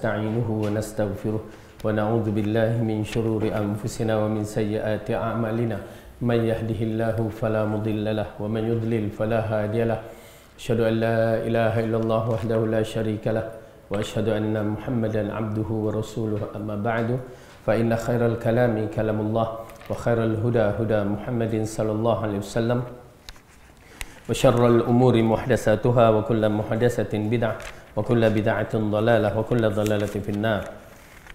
ونستعينه ونستغفره ونعوذ بالله من شرور أنفسنا ومن سيئات أعمالنا من يهده الله فلا مضل له ومن يضلل فلا هادي له أشهد أن لا إله إلا الله وحده لا شريك له وأشهد أن محمدا عبده ورسوله أما بعد فإن خير الكلام كلام الله وخير الهدى هدى محمد صلى الله عليه وسلم وشر الأمور محدثاتها وكل محدثة بدعة وكل بدعة ضلالة وكل ضلالة في النار.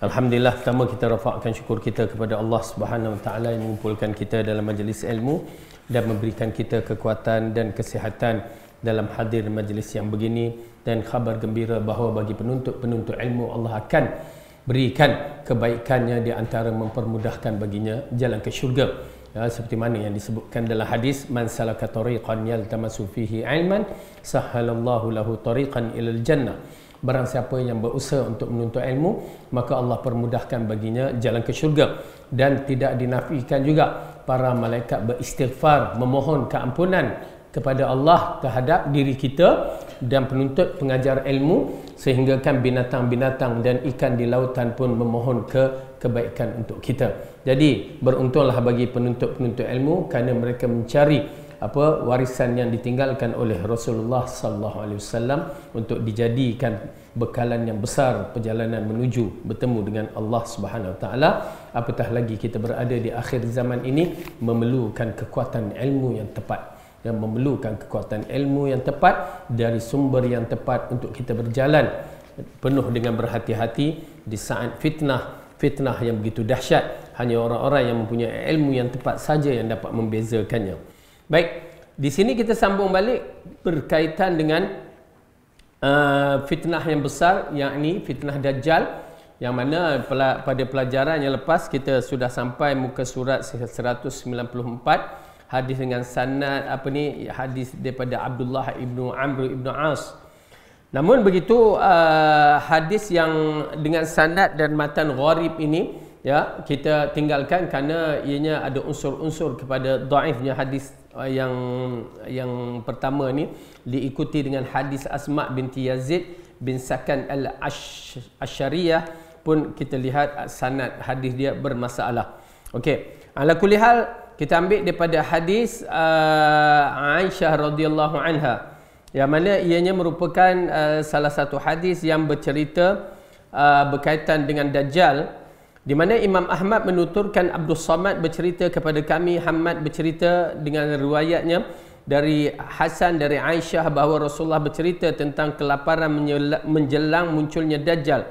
Alhamdulillah, pertama kita rafakkan syukur kita kepada Allah Subhanahu Wa Taala yang mengumpulkan kita dalam majlis ilmu dan memberikan kita kekuatan dan kesihatan dalam hadir majlis yang begini, dan khabar gembira bahawa bagi penuntut ilmu Allah akan berikan kebaikannya di antara mempermudahkan baginya jalan ke syurga. Seperti mana yang disebutkan dalam hadis, man salaka tariqan yaltamasu fihi ilman sahhalallahu lahu tariqan ilal jannah. Barang siapa yang berusaha untuk menuntut ilmu, maka Allah permudahkan baginya jalan ke syurga. Dan tidak dinafikan juga para malaikat beristighfar, memohon keampunan kepada Allah terhadap diri kita dan penuntut pengajar ilmu, sehingga kan binatang-binatang dan ikan di lautan pun memohon kebaikan untuk kita. Jadi beruntunglah bagi penuntut ilmu kerana mereka mencari warisan yang ditinggalkan oleh Rasulullah sallallahu alaihi wasallam untuk dijadikan bekalan yang besar perjalanan menuju bertemu dengan Allah Subhanahu Wa Taala. Apatah lagi kita berada di akhir zaman ini, memerlukan kekuatan ilmu yang tepat, dan memerlukan kekuatan ilmu yang tepat dari sumber yang tepat untuk kita berjalan penuh dengan berhati-hati di saat fitnah yang begitu dahsyat. Hanya orang-orang yang mempunyai ilmu yang tepat saja yang dapat membezakannya. Baik, di sini kita sambung balik berkaitan dengan fitnah yang besar, yakni fitnah Dajjal, yang mana pada pelajaran yang lepas kita sudah sampai muka surat 194, hadis dengan sanad hadis daripada Abdullah ibnu Amr ibnu As. Namun begitu hadis yang dengan sanad dan matan gharib ini, ya, kita tinggalkan kerana ianya ada unsur-unsur kepada dhaifnya hadis yang pertama ni, diikuti dengan hadis Asma binti Yazid bin Sakan al-Asyariyah pun kita lihat sanad hadis dia bermasalah. Okey, ala kulli hal kita ambil daripada hadis Aisyah radhiyallahu anha, yang mana ianya merupakan salah satu hadis yang bercerita berkaitan dengan Dajjal, di mana Imam Ahmad menuturkan Abdul Samad bercerita kepada kami, Hamad bercerita dengan riwayatnya dari Hasan dari Aisyah bahawa Rasulullah bercerita tentang kelaparan menjelang munculnya Dajjal.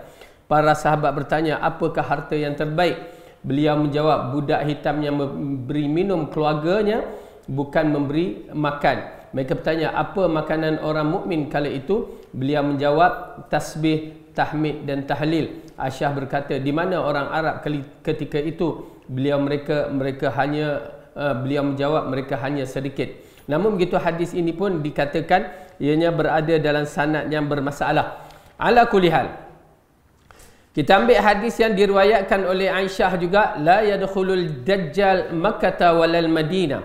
Para sahabat bertanya, apakah harta yang terbaik? Beliau menjawab, budak hitam yang memberi minum keluarganya, bukan memberi makan. Mereka bertanya, apa makanan orang mukmin kala itu? Beliau menjawab, tasbih, tahmid dan tahlil. Aisyah berkata, di mana orang Arab ketika itu? Beliau menjawab, mereka hanya sedikit. Namun begitu hadis ini pun dikatakan ianya berada dalam sanad yang bermasalah. Ala kulli hal, kita ambil hadis yang diriwayatkan oleh Aisyah juga, la yadkhulul dajjal Makkah walal Madinah,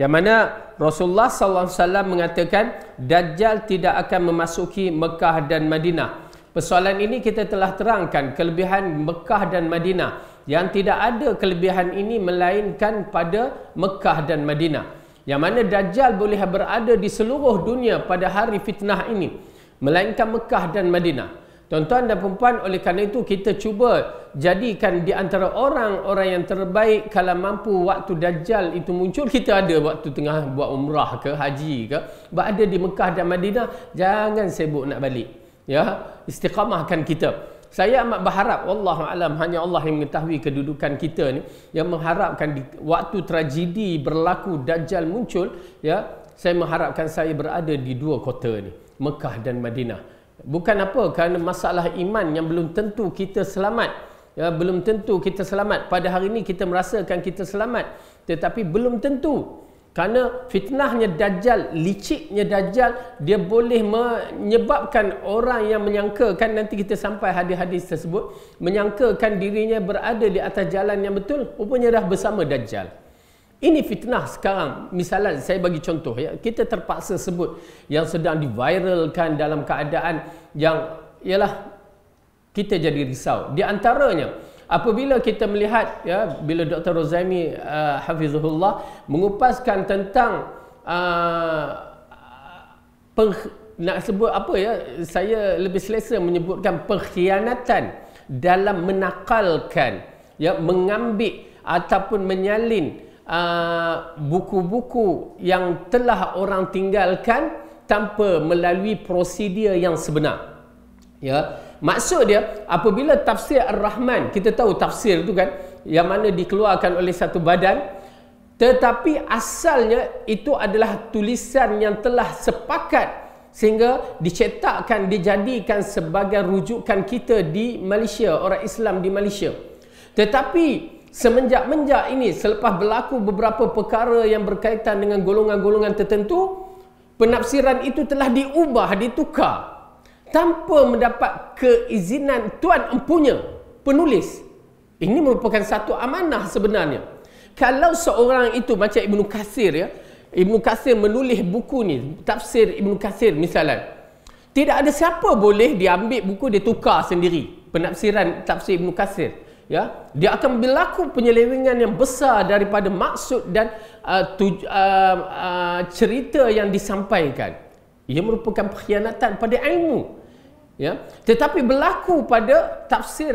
yang mana Rasulullah sallallahu alaihi wasallam mengatakan Dajjal tidak akan memasuki Mekah dan Madinah. Persoalan ini kita telah terangkan kelebihan Mekah dan Madinah, yang tidak ada kelebihan ini melainkan pada Mekah dan Madinah, yang mana Dajjal boleh berada di seluruh dunia pada hari fitnah ini, melainkan Mekah dan Madinah. Tuan-tuan dan puan-puan, oleh kerana itu kita cuba jadikan di antara orang-orang yang terbaik kalau mampu waktu Dajjal itu muncul. Kita ada waktu tengah buat umrah ke haji ke, berada di Mekah dan Madinah, jangan sibuk nak balik, ya, istiqamahkan kita. Saya amat berharap, wallahu alam, hanya Allah yang mengetahui kedudukan kita ni, yang mengharapkan di waktu tragedi berlaku Dajjal muncul, ya, saya mengharapkan saya berada di dua kota ni, Mekah dan Madinah. Bukan apa, kerana masalah iman yang belum tentu kita selamat, ya, belum tentu kita selamat. Pada hari ini kita merasakan kita selamat, tetapi belum tentu. Kerana fitnahnya Dajjal, liciknya Dajjal, dia boleh menyebabkan orang yang menyangkakan, nanti kita sampai hadis-hadis tersebut, menyangkakan dirinya berada di atas jalan yang betul, rupanya dah bersama Dajjal. Ini fitnah sekarang. Misalnya saya bagi contoh, ya, kita terpaksa sebut yang sedang diviralkan dalam keadaan yang ialah kita jadi risau. Di antaranya apabila kita melihat, ya, bila Dr. Rozaimi hafizahullah mengupaskan tentang nak sebut apa, ya, saya lebih selesa menyebutkan pengkhianatan dalam menakalkan, ya, mengambil ataupun menyalin buku-buku yang telah orang tinggalkan tanpa melalui prosedur yang sebenar. Ya, maksud dia apabila tafsir Ar-Rahman, kita tahu tafsir itu kan yang mana dikeluarkan oleh satu badan, tetapi asalnya itu adalah tulisan yang telah sepakat sehingga dicetakkan, dijadikan sebagai rujukan kita di Malaysia, orang Islam di Malaysia. Tetapi semenjak ini, selepas berlaku beberapa perkara yang berkaitan dengan golongan-golongan tertentu, penafsiran itu telah diubah, ditukar tanpa mendapat keizinan tuan empunya penulis. Ini merupakan satu amanah sebenarnya. Kalau seorang itu macam Ibnu Katsir, ya, Ibnu Katsir menulis buku ni, tafsir Ibnu Katsir misalnya, tidak ada siapa boleh diambil buku dia tukar sendiri penafsiran tafsir Ibnu Katsir, ya. Dia akan berlaku penyelewengan yang besar daripada maksud dan cerita yang disampaikan. Ia merupakan pengkhianatan pada ilmu, ya. Tetapi berlaku pada tafsir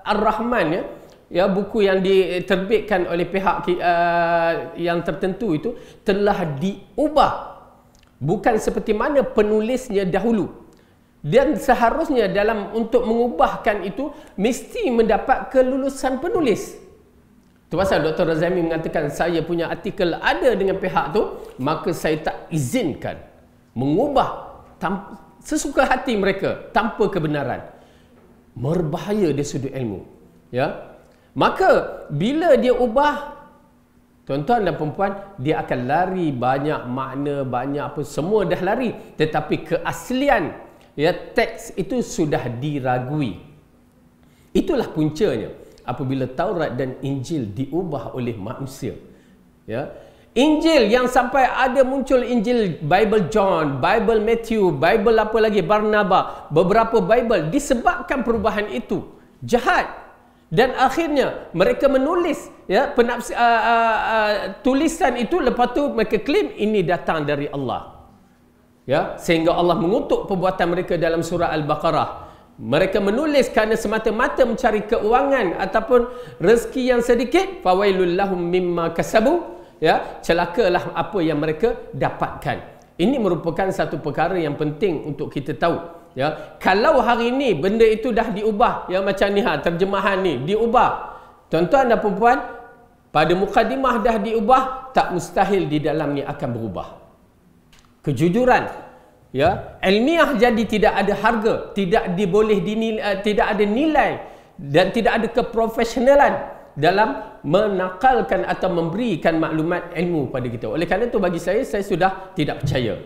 Ar-Rahman, ya, ya, buku yang diterbitkan oleh pihak yang tertentu itu telah diubah bukan seperti mana penulisnya dahulu, dan seharusnya dalam untuk mengubahkan itu mesti mendapat kelulusan penulis. Itu pasal Dr. Rozaimi mengatakan, saya punya artikel ada dengan pihak tu, maka saya tak izinkan mengubah sesuka hati mereka tanpa kebenaran. Berbahaya dari sudut ilmu, ya. Maka bila dia ubah, tuan-tuan dan perempuan, dia akan lari banyak makna, banyak apa, semua dah lari. Tetapi keaslian, ya, teks itu sudah diragui. Itulah puncanya apabila Taurat dan Injil diubah oleh manusia, ya. Injil yang sampai ada muncul Injil Bible John, Bible Matthew, Bible apa lagi, Barnabas, beberapa Bible, disebabkan perubahan itu jahat. Dan akhirnya mereka menulis, ya, tulisan itu, lepas tu mereka claim ini datang dari Allah, ya, sehingga Allah mengutuk perbuatan mereka dalam surah Al-Baqarah. Mereka menulis kerana semata-mata mencari keuangan ataupun rezeki yang sedikit. Fawailul lahum mimma kasabu, ya, celakalah apa yang mereka dapatkan. Ini merupakan satu perkara yang penting untuk kita tahu. Ya, kalau hari ini benda itu dah diubah, ya, macam ni, terjemahan ni diubah, tuan-tuan dan perempuan, pada mukadimah dah diubah, tak mustahil di dalam ni akan berubah. Kejujuran, ya, ilmiah jadi tidak ada harga, tidak diboleh dinilai, tidak ada nilai dan tidak ada keprofesionalan dalam menakalkan atau memberikan maklumat ilmu pada kita. Oleh kerana itu bagi saya sudah tidak percaya,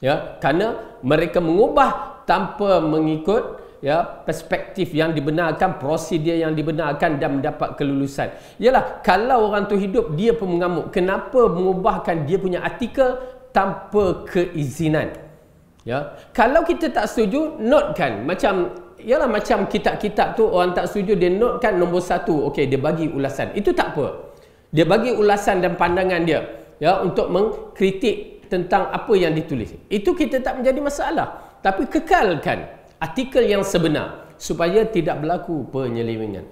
ya, kerana mereka mengubah tanpa mengikut, ya, perspektif yang dibenarkan, prosedur yang dibenarkan dan mendapat kelulusan. Yalah, kalau orang tu hidup, dia pun mengamuk. Kenapa mengubahkan dia punya artikel tanpa keizinan? Ya, kalau kita tak setuju, notekan. Macam, yalah, macam kitab-kitab tu orang tak setuju, dia notekan nombor 1. Okey, dia bagi ulasan. Itu tak apa. Dia bagi ulasan dan pandangan dia, ya, untuk mengkritik tentang apa yang ditulis. Itu kita tak menjadi masalah. Tapi kekalkan artikel yang sebenar supaya tidak berlaku penyelewengan.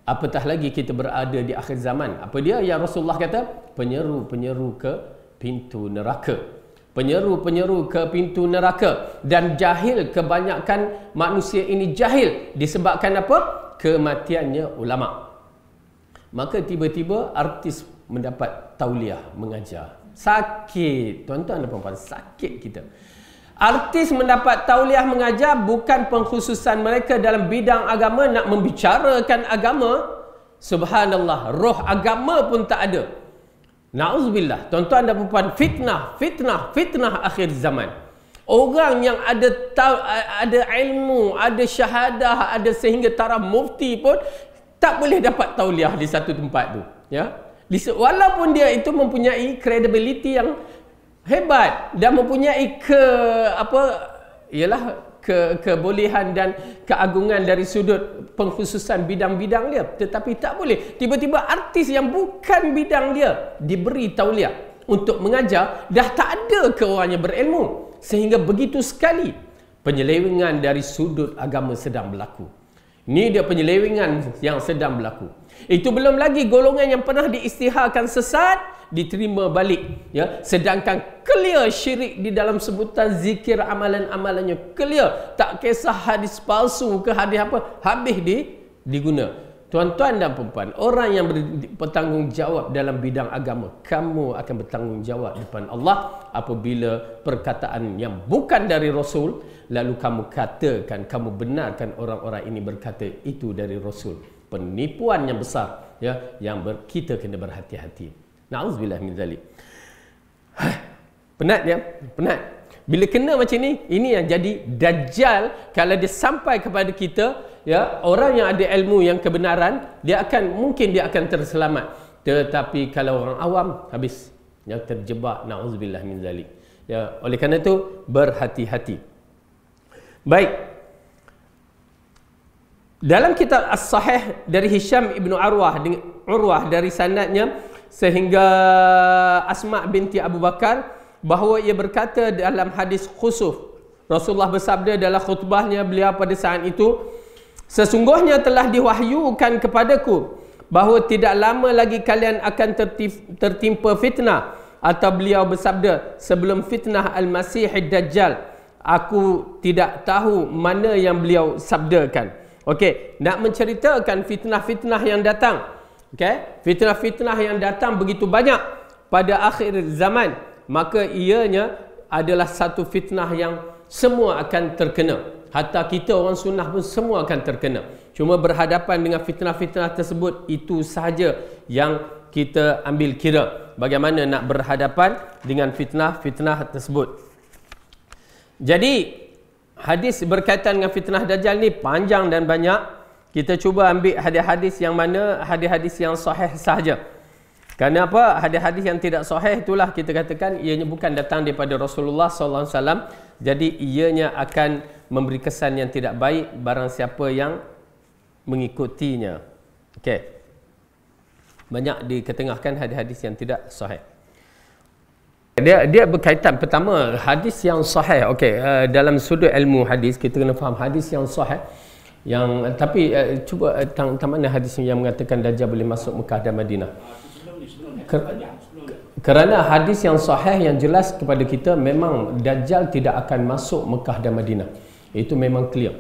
Apatah lagi kita berada di akhir zaman. Apa dia yang Rasulullah kata? Penyeru-penyeru ke pintu neraka. Penyeru-penyeru ke pintu neraka. Dan jahil, kebanyakan manusia ini jahil. Disebabkan apa? Kematiannya ulama. Maka tiba-tiba artis mendapat tauliah mengajar. Sakit, tuan-tuan dan puan-puan, sakit kita. Artis mendapat tauliah mengajar bukan pengkhususan mereka dalam bidang agama, nak membicarakan agama. Subhanallah, roh agama pun tak ada. Na'udzubillah, tuan-tuan dan puan-puan, fitnah akhir zaman. Orang yang ada ilmu, ada syahadah, ada sehingga taraf mufti pun tak boleh dapat tauliah di satu tempat tu, ya. Walaupun dia itu mempunyai credibility yang hebat dan mempunyai kebolehan dan keagungan dari sudut pengkhususan bidang-bidang dia. Tetapi tak boleh tiba-tiba artis yang bukan bidang dia diberi tauliah untuk mengajar, dah tak ada ke orang yang berilmu. Sehingga begitu sekali penyelewengan dari sudut agama sedang berlaku. Ini dia penyelewengan yang sedang berlaku. Itu belum lagi golongan yang pernah diisytiharkan sesat diterima balik, ya. Sedangkan clear syirik di dalam sebutan zikir, amalan-amalannya clear, tak kisah hadis palsu ke hadis apa, habis diguna. Tuan-tuan dan puan-puan, orang yang bertanggungjawab dalam bidang agama, kamu akan bertanggungjawab depan Allah apabila perkataan yang bukan dari Rasul, lalu kamu katakan, kamu benarkan orang-orang ini berkata itu dari Rasul. Penipuan yang besar, ya, yang kita kena berhati-hati. Na'udzubillah min zalik. Penat ya, penat. Bila kena macam ni, ini yang jadi dajjal. Kalau dia sampai kepada kita, ya, orang yang ada ilmu yang kebenaran, mungkin dia akan terselamat. Tetapi kalau orang awam, habis, yang terjebak. Na'udzubillah min zalik. Ya, oleh kerana itu berhati-hati. Baik. Dalam kitab As-Sahih dari Hisham ibn Urwah dari sanadnya sehingga Asma binti Abu Bakar, bahawa ia berkata dalam hadis khusuf, Rasulullah bersabda dalam khutbahnya beliau pada saat itu, sesungguhnya telah diwahyukan kepadaku bahawa tidak lama lagi kalian akan tertimpa fitnah. Atau beliau bersabda, sebelum fitnah Al-Masih Ad-Dajjal, aku tidak tahu mana yang beliau sabdakan. Okey, nak menceritakan fitnah-fitnah yang datang. Okey, fitnah-fitnah yang datang begitu banyak pada akhir zaman, maka ianya adalah satu fitnah yang semua akan terkena. Hatta kita orang sunnah pun semua akan terkena. Cuma berhadapan dengan fitnah-fitnah tersebut, itu sahaja yang kita ambil kira. Bagaimana nak berhadapan dengan fitnah-fitnah tersebut. Jadi hadis berkaitan dengan fitnah Dajjal ni panjang dan banyak. Kita cuba ambil hadis-hadis yang mana hadis-hadis yang sahih sahaja. Kerana apa? Hadis-hadis yang tidak sahih itulah kita katakan ianya bukan datang daripada Rasulullah SAW. Jadi ianya akan memberi kesan yang tidak baik barang siapa yang mengikutinya. Okey. Banyak diketengahkan hadis-hadis yang tidak sahih. Dia berkaitan, pertama hadis yang sahih. Okey, dalam sudut ilmu hadis kita kena faham hadis yang sahih. Tapi cuba tang mana hadis yang mengatakan Dajjal boleh masuk Mekah dan Madinah. Kerana hadis yang sahih yang jelas kepada kita, memang Dajjal tidak akan masuk Mekah dan Madinah. Itu memang clear.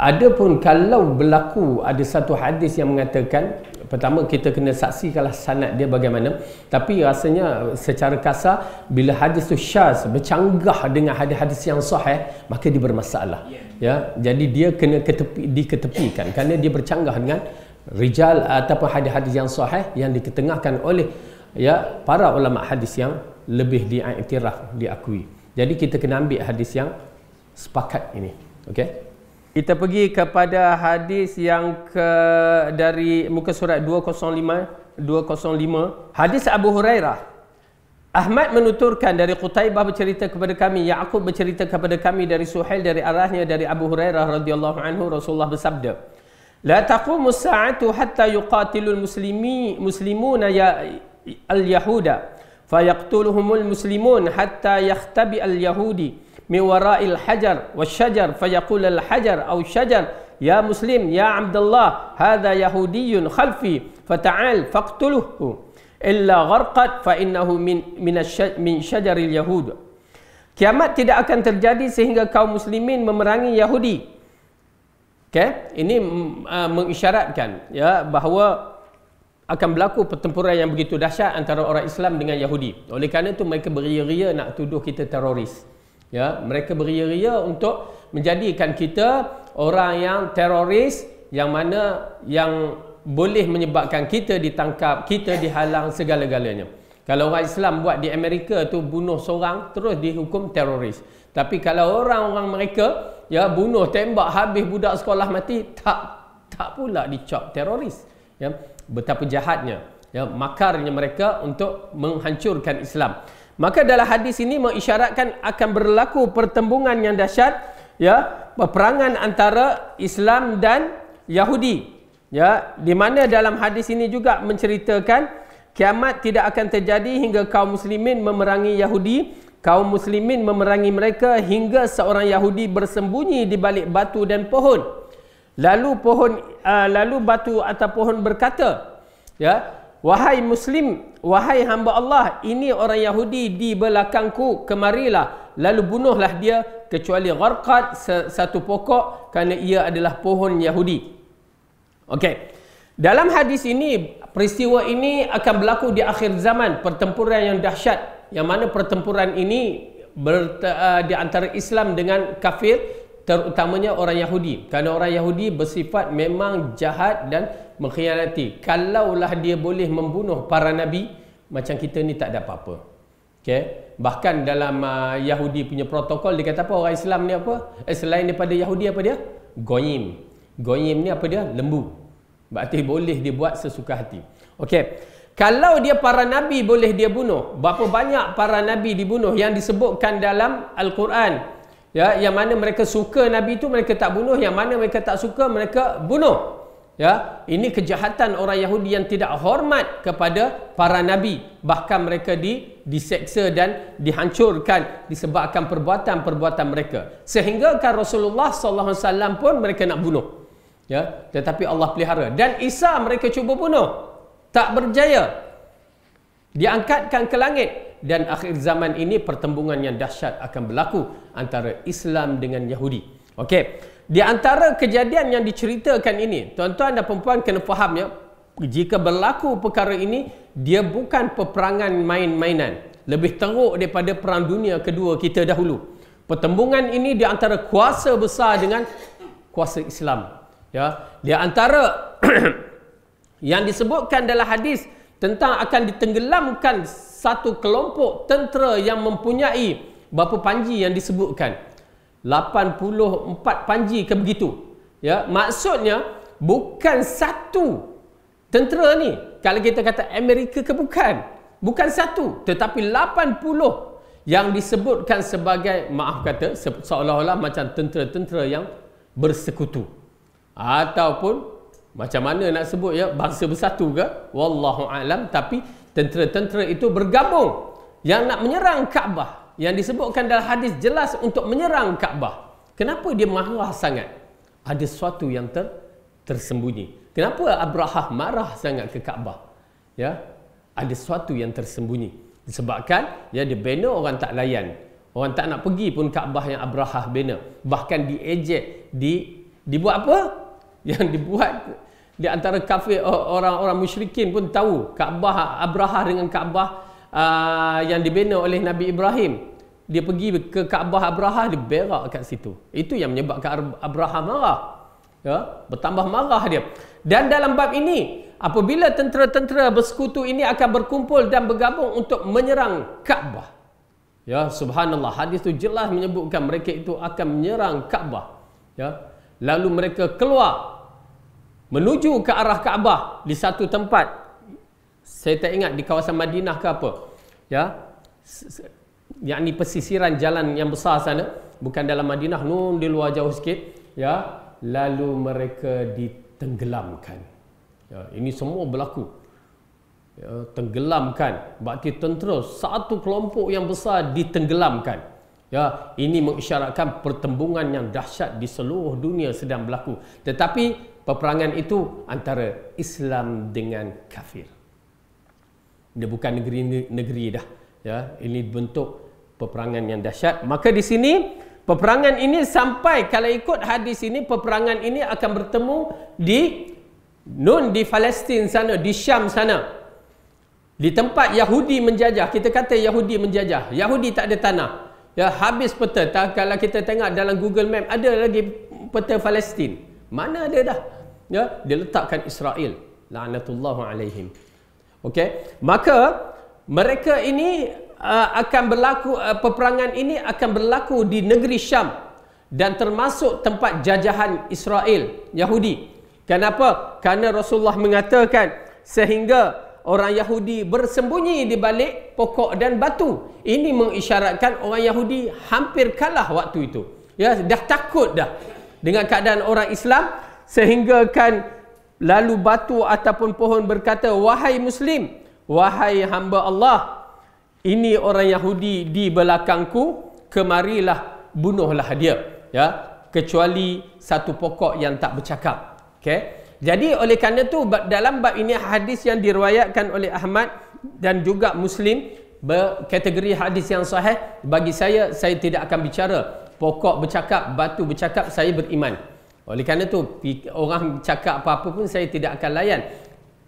Adapun kalau berlaku ada satu hadis yang mengatakan, pertama kita kena saksikanlah sanad dia bagaimana. Tapi rasanya secara kasar, bila hadis tu syaz bercanggah dengan hadis-hadis yang sahih, maka dia bermasalah. Ya, jadi dia kena diketepikan kerana dia bercanggah dengan rijal ataupun hadis-hadis yang sahih yang diketengahkan oleh, ya, para ulama hadis yang lebih diiktiraf, diakui. Jadi kita kena ambil hadis yang sepakat ini. Okey. Kita pergi kepada hadis yang dari muka surat 205. Hadis Abu Hurairah. Ahmad menuturkan dari Qutaibah bercerita kepada kami, Ya'qub bercerita kepada kami dari Suhail dari arahnya dari Abu Hurairah radhiyallahu anhu, Rasulullah bersabda, la taqumu as-sa'atu hatta yuqatilul muslimuna al-yahuda fayaqtuluhumul muslimun hatta yakhtabi al-yahudi min wara'il hajar wasyajar fayaqul al-hajar aw syajar ya muslim ya Abdullah hadha yahudiyyun khalfi fata'al faqtuluhu illa gharqat fa innahu min syajaril yahud. Kiamat tidak akan terjadi sehingga kaum muslimin memerangi Yahudi. Okey, ini mengisyaratkan, ya, bahawa akan berlaku pertempuran yang begitu dahsyat antara orang Islam dengan Yahudi. Oleh kerana itu mereka beria-ria nak tuduh kita teroris. Ya, mereka beria-ria untuk menjadikan kita orang yang teroris, yang mana yang boleh menyebabkan kita ditangkap, kita dihalang segala-galanya. Kalau orang Islam buat di Amerika tu bunuh seorang terus dihukum teroris. Tapi kalau orang-orang mereka, ya, bunuh, tembak habis budak sekolah mati, tak pula dicap teroris. Ya, betapa jahatnya, ya, makarnya mereka untuk menghancurkan Islam. Maka dalam hadis ini mengisyaratkan akan berlaku pertembungan yang dahsyat, ya, peperangan antara Islam dan Yahudi. Ya, di mana dalam hadis ini juga menceritakan kiamat tidak akan terjadi hingga kaum muslimin memerangi Yahudi, kaum muslimin memerangi mereka hingga seorang Yahudi bersembunyi di balik batu dan pohon. Lalu batu atau pohon berkata, ya, wahai muslim, wahai hamba Allah, ini orang Yahudi di belakangku, kemarilah, lalu bunuhlah dia kecuali Gharqad, satu pokok, kerana ia adalah pohon Yahudi. Okey. Dalam hadis ini, peristiwa ini akan berlaku di akhir zaman, pertempuran yang dahsyat, yang mana pertempuran ini di antara Islam dengan kafir, terutamanya orang Yahudi. Kerana orang Yahudi bersifat memang jahat dan mengkhianati. Kalaulah dia boleh membunuh para nabi, macam kita ni tak ada apa-apa. Okay? Bahkan dalam Yahudi punya protokol, dia kata apa? Orang Islam ni apa? Selain daripada Yahudi, apa dia? Goyim. Goyim ni apa dia? Lembu. Berarti boleh dia buat sesuka hati. Okey. Kalau dia para nabi boleh dia bunuh, berapa banyak para nabi dibunuh yang disebutkan dalam Al-Quran? Ya, yang mana mereka suka nabi itu mereka tak bunuh, yang mana mereka tak suka mereka bunuh. Ya, ini kejahatan orang Yahudi yang tidak hormat kepada para nabi, bahkan mereka diseksa dan dihancurkan disebabkan perbuatan-perbuatan mereka. Sehingga kan Rasulullah SAW pun mereka nak bunuh. Ya, tetapi Allah pelihara. Dan Isa mereka cuba bunuh, tak berjaya, diangkatkan ke langit. Dan akhir zaman ini pertembungan yang dahsyat akan berlaku antara Islam dengan Yahudi. Okey, di antara kejadian yang diceritakan ini, tuan-tuan dan puan-puan kena faham, ya, jika berlaku perkara ini, dia bukan peperangan main-mainan, lebih teruk daripada Perang Dunia Kedua kita dahulu. Pertembungan ini di antara kuasa besar dengan kuasa Islam. Ya, di antara yang disebutkan dalam hadis tentang akan ditenggelamkan satu kelompok tentera yang mempunyai berapa panji yang disebutkan? 84 panji ke begitu. Ya, maksudnya bukan satu tentera ni. Kalau kita kata Amerika ke bukan satu, tetapi 80 yang disebutkan sebagai, maaf kata, seolah-olah macam tentera-tentera yang bersekutu. Ataupun macam mana nak sebut, ya, bangsa bersatu ke, wallahu alam, tapi tentera-tentera itu bergabung yang nak menyerang Kaabah. Yang disebutkan dalam hadis jelas untuk menyerang Kaabah. Kenapa dia marah sangat? Ada sesuatu yang tersembunyi. Kenapa Abrahah marah sangat ke Kaabah? Ya, ada sesuatu yang tersembunyi. Disebabkan ya, dia bina orang tak layan. Orang tak nak pergi pun Kaabah yang Abrahah bina. Bahkan diejek, dibuat apa? Yang dibuat di antara kafir, orang-orang musyrikin pun tahu Kaabah Abrahah dengan Kaabah yang dibina oleh Nabi Ibrahim. Dia pergi ke Kaabah Abrahah, dia berak kat situ. Itu yang menyebabkan Abrahah marah. Ya, bertambah marah dia. Dan dalam bab ini, apabila tentera-tentera bersekutu ini akan berkumpul dan bergabung untuk menyerang Kaabah. Ya, subhanallah, hadis itu jelas menyebutkan mereka itu akan menyerang Kaabah. Ya. Lalu mereka keluar menuju ke arah Kaabah di satu tempat. Saya tak ingat di kawasan Madinah ke apa. Ya. Yakni pesisiran jalan yang besar sana, bukan dalam Madinah, di luar jauh sikit, ya. Lalu mereka ditenggelamkan. Ya, ini semua berlaku. Ya, tenggelamkan, berarti tentera satu kelompok yang besar ditenggelamkan. Ya, ini mengisyaratkan pertembungan yang dahsyat di seluruh dunia sedang berlaku. Tetapi peperangan itu antara Islam dengan kafir. Dia bukan negeri-negeri dah. Ya, ini bentuk peperangan yang dahsyat. Maka di sini peperangan ini sampai, kalau ikut hadis ini, peperangan ini akan bertemu di Palestin sana, di Syam sana. Di tempat Yahudi menjajah. Kita kata Yahudi menjajah. Yahudi tak ada tanah. Ya, habis peta. Kalau kita tengok dalam Google Map, ada lagi peta Palestin. Mana ada dah? Ya, dia letakkan Israel. La'natullahu alaihim. Okey. Maka mereka ini akan berlaku, peperangan ini akan berlaku di negeri Syam dan termasuk tempat jajahan Israel, Yahudi. Kenapa? Kerana Rasulullah mengatakan sehingga orang Yahudi bersembunyi di balik pokok dan batu. Ini mengisyaratkan orang Yahudi hampir kalah waktu itu. Ya, dah takut dah dengan keadaan orang Islam, sehingga kan lalu batu ataupun pohon berkata, wahai Muslim, wahai hamba Allah, ini orang Yahudi di belakangku, kemarilah bunuhlah dia, ya, kecuali satu pokok yang tak bercakap. Okey. Jadi oleh kerana tu dalam bab ini hadis yang diriwayatkan oleh Ahmad dan juga Muslim berkategori hadis yang sahih. Bagi saya tidak akan bicara pokok bercakap, batu bercakap, saya beriman. Oleh kerana tu orang cakap apa-apa pun saya tidak akan layan.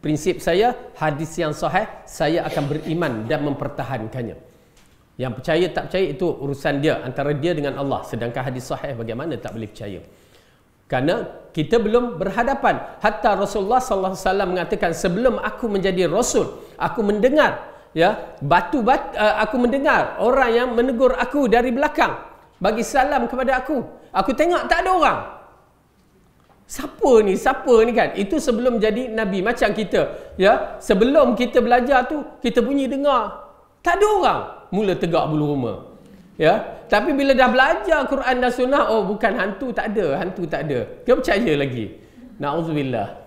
Prinsip saya, hadis yang sahih saya akan beriman dan mempertahankannya. Yang percaya tak percaya itu urusan dia, antara dia dengan Allah. Sedangkan hadis sahih bagaimana tak boleh percaya? Kerana kita belum berhadapan. Hatta Rasulullah sallallahu alaihi wasallam mengatakan, sebelum aku menjadi rasul, aku mendengar, ya, aku mendengar orang yang menegur aku dari belakang, bagi salam kepada aku. Aku tengok tak ada orang. Siapa ni kan? Itu sebelum jadi nabi. Macam kita, ya, sebelum kita belajar tu, kita bunyi dengar tak ada orang, mula tegak bulu roma. Ya, tapi bila dah belajar Quran dan Sunnah, oh bukan, hantu tak ada. Kita percaya lagi. Na'udzubillah.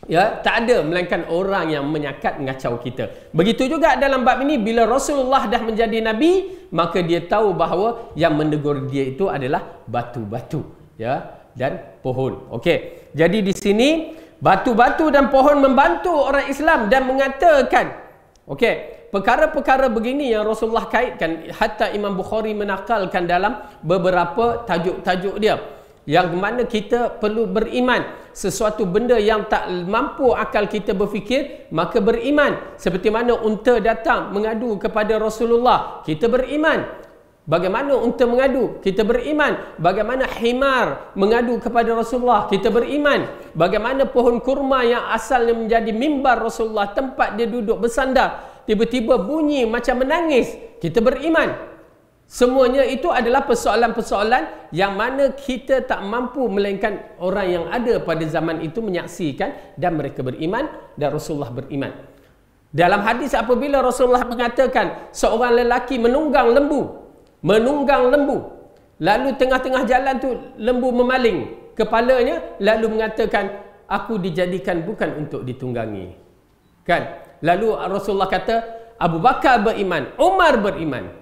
Ya, tak ada melainkan orang yang menyakat mengacau kita. Begitu juga dalam bab ini, bila Rasulullah dah menjadi nabi, maka dia tahu bahawa yang menegur dia itu adalah batu-batu, ya, dan pohon. Okey. Jadi di sini batu-batu dan pohon membantu orang Islam dan mengatakan, okey, perkara-perkara begini yang Rasulullah kaitkan, hatta Imam Bukhari menakalkan dalam beberapa tajuk-tajuk dia, yang mana kita perlu beriman. Sesuatu benda yang tak mampu akal kita berfikir, maka beriman. Seperti mana unta datang mengadu kepada Rasulullah, kita beriman. Bagaimana unta mengadu, kita beriman. Bagaimana himar mengadu kepada Rasulullah, kita beriman. Bagaimana pohon kurma yang asalnya menjadi mimbar Rasulullah, tempat dia duduk bersandar, tiba-tiba bunyi macam menangis, kita beriman. Semuanya itu adalah persoalan-persoalan yang mana kita tak mampu, melainkan orang yang ada pada zaman itu menyaksikan dan mereka beriman dan Rasulullah beriman. Dalam hadis apabila Rasulullah mengatakan seorang lelaki menunggang lembu, lalu tengah-tengah jalan tu lembu memaling kepalanya, lalu mengatakan, aku dijadikan bukan untuk ditunggangi. Kan? Lalu Rasulullah kata, Abu Bakar beriman, Umar beriman,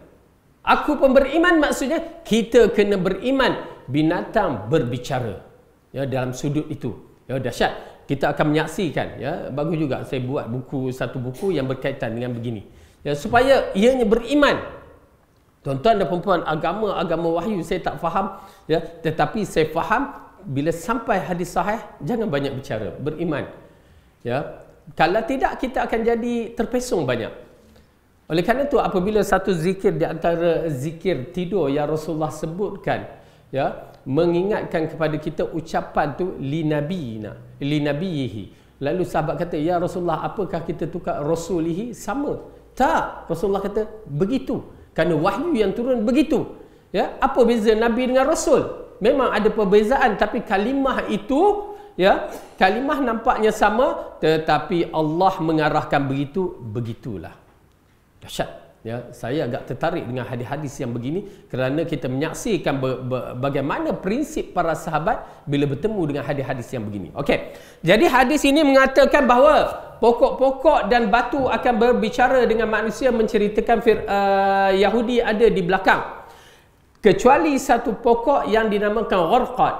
aku pun beriman. Maksudnya kita kena beriman. Binatang berbicara, ya, dalam sudut itu, ya, dahsyat. Kita akan menyaksikan, ya, bagus juga saya buat satu buku yang berkaitan dengan begini, ya, supaya ianya beriman. Tuan-tuan dan perempuan, agama wahyu saya tak faham, ya, tetapi saya faham bila sampai hadis sahih jangan banyak bicara, beriman, ya. Kalau tidak, kita akan jadi terpesong banyak. Oleh kerana itu, apabila satu zikir di antara zikir tidur yang Rasulullah sebutkan, ya, mengingatkan kepada kita ucapan tu li nabiyihi. Lalu sahabat kata, ya Rasulullah, apakah kita tukar rasulihi? Sama. Tak. Rasulullah kata begitu. Kerana wahyu yang turun begitu. Ya, apa beza nabi dengan rasul? Memang ada perbezaan, tapi kalimah itu, ya, kalimah nampaknya sama, tetapi Allah mengarahkan begitulah. Dahsyat, ya. Saya agak tertarik dengan hadis-hadis yang begini kerana kita menyaksikan bagaimana prinsip para sahabat bila bertemu dengan hadis-hadis yang begini. Okey. Jadi hadis ini mengatakan bahawa pokok-pokok dan batu akan berbicara dengan manusia, menceritakan Yahudi ada di belakang. Kecuali satu pokok yang dinamakan gharqad.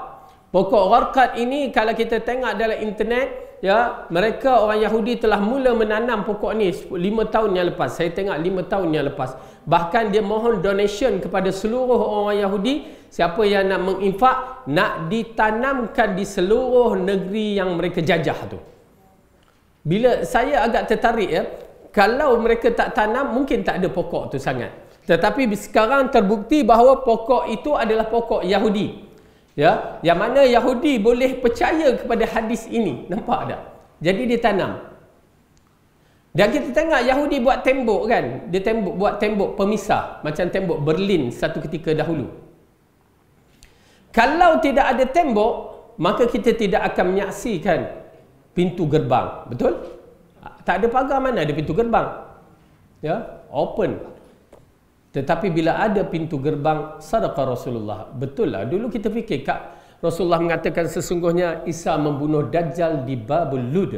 Pokok gharqad ini kalau kita tengok dalam internet, ya, mereka orang Yahudi telah mula menanam pokok ni 5 tahun yang lepas. Saya tengok 5 tahun yang lepas. Bahkan dia mohon donation kepada seluruh orang Yahudi, siapa yang nak menginfak, nak ditanamkan di seluruh negeri yang mereka jajah tu. Bila saya agak tertarik, ya, kalau mereka tak tanam mungkin tak ada pokok tu sangat. Tetapi sekarang terbukti bahawa pokok itu adalah pokok Yahudi. Ya, yang mana Yahudi boleh percaya kepada hadis ini. Nampak tak? Jadi dia tanam. Dan kita tengok Yahudi buat tembok, kan? Dia buat tembok pemisah, macam tembok Berlin satu ketika dahulu. Kalau tidak ada tembok, maka kita tidak akan menyaksikan pintu gerbang. Betul? Tak ada pagar, mana ada pintu gerbang? Ya, open. Tetapi bila ada pintu gerbang, sadaqa Rasulullah. Betul lah. Dulu kita fikir, Rasulullah mengatakan sesungguhnya Isa membunuh Dajjal di Babul Lud,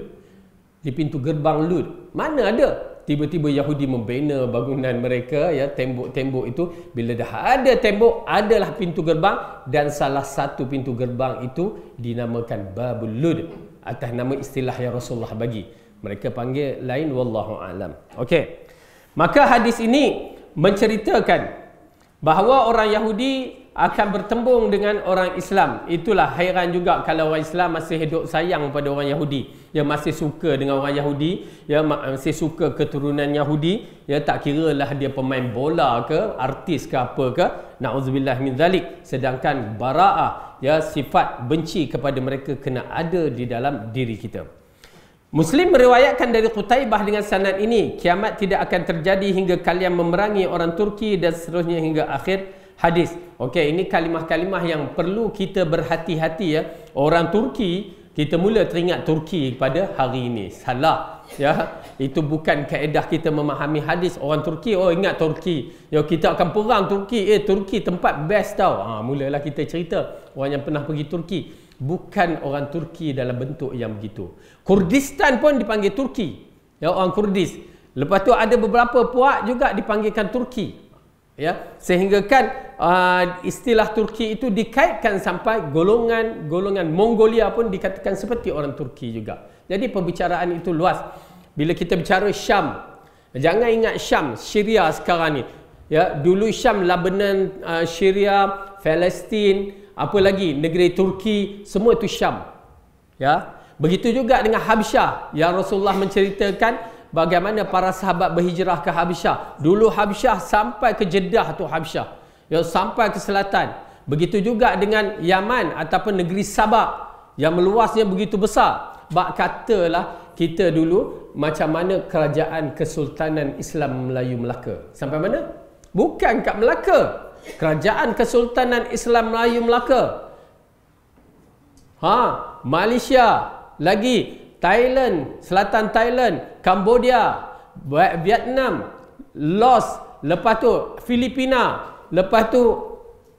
di pintu gerbang Lud. Mana ada? Tiba-tiba Yahudi membina bangunan mereka, ya, tembok-tembok itu. Bila dah ada tembok, adalah pintu gerbang, dan salah satu pintu gerbang itu dinamakan Babul Lud atas nama istilah yang Rasulullah bagi. Mereka panggil lain, wallahu alam. Okey. Maka hadis ini menceritakan bahawa orang Yahudi akan bertembung dengan orang Islam. Itulah hairan juga kalau orang Islam masih hidup sayang pada orang Yahudi, yang masih suka dengan orang Yahudi, yang masih suka keturunan Yahudi, ya, tak kiralah dia pemain bola ke, artis ke apa ke, na'udzubillah min zalik. Sedangkan bara'ah, ya, sifat benci kepada mereka kena ada di dalam diri kita. Muslim meriwayatkan dari Qutaibah dengan sanad ini, kiamat tidak akan terjadi hingga kalian memerangi orang Turki, dan seterusnya hingga akhir hadis. Okey, ini kalimah-kalimah yang perlu kita berhati-hati, ya. Orang Turki, kita mula teringat Turki pada hari ini. Salah, ya. Itu bukan kaedah kita memahami hadis. Orang Turki, oh ingat Turki, ya, kita akan perang Turki. Turki tempat best tau. Mulalah kita cerita orang yang pernah pergi Turki. Bukan orang Turki dalam bentuk yang begitu. Kurdistan pun dipanggil Turki, ya, orang Kurdis. Lepas tu ada beberapa puak juga dipanggilkan Turki, ya, sehingga kan istilah Turki itu dikaitkan sampai golongan Mongolia pun dikatakan seperti orang Turki juga. Jadi perbicaraan itu luas. Bila kita bicara Syam, jangan ingat Syam Syria sekarang ni, ya. Dulu Syam, Lebanon, Syria, Palestin, apa lagi, negeri Turki, semua itu Syam, ya. Begitu juga dengan Habsyah, yang Rasulullah menceritakan bagaimana para sahabat berhijrah ke Habsyah. Dulu Habsyah sampai ke Jeddah tu Habsyah, ya, sampai ke selatan. Begitu juga dengan Yaman ataupun negeri Sabak yang meluasnya begitu besar. Bak katalah kita dulu macam mana kerajaan Kesultanan Islam Melayu Melaka. Sampai mana? Bukan kat Melaka. Kerajaan Kesultanan Islam Melayu Melaka. Malaysia, lagi Thailand, selatan Thailand, Cambodia, Vietnam, Laos, lepas tu Filipina, lepas tu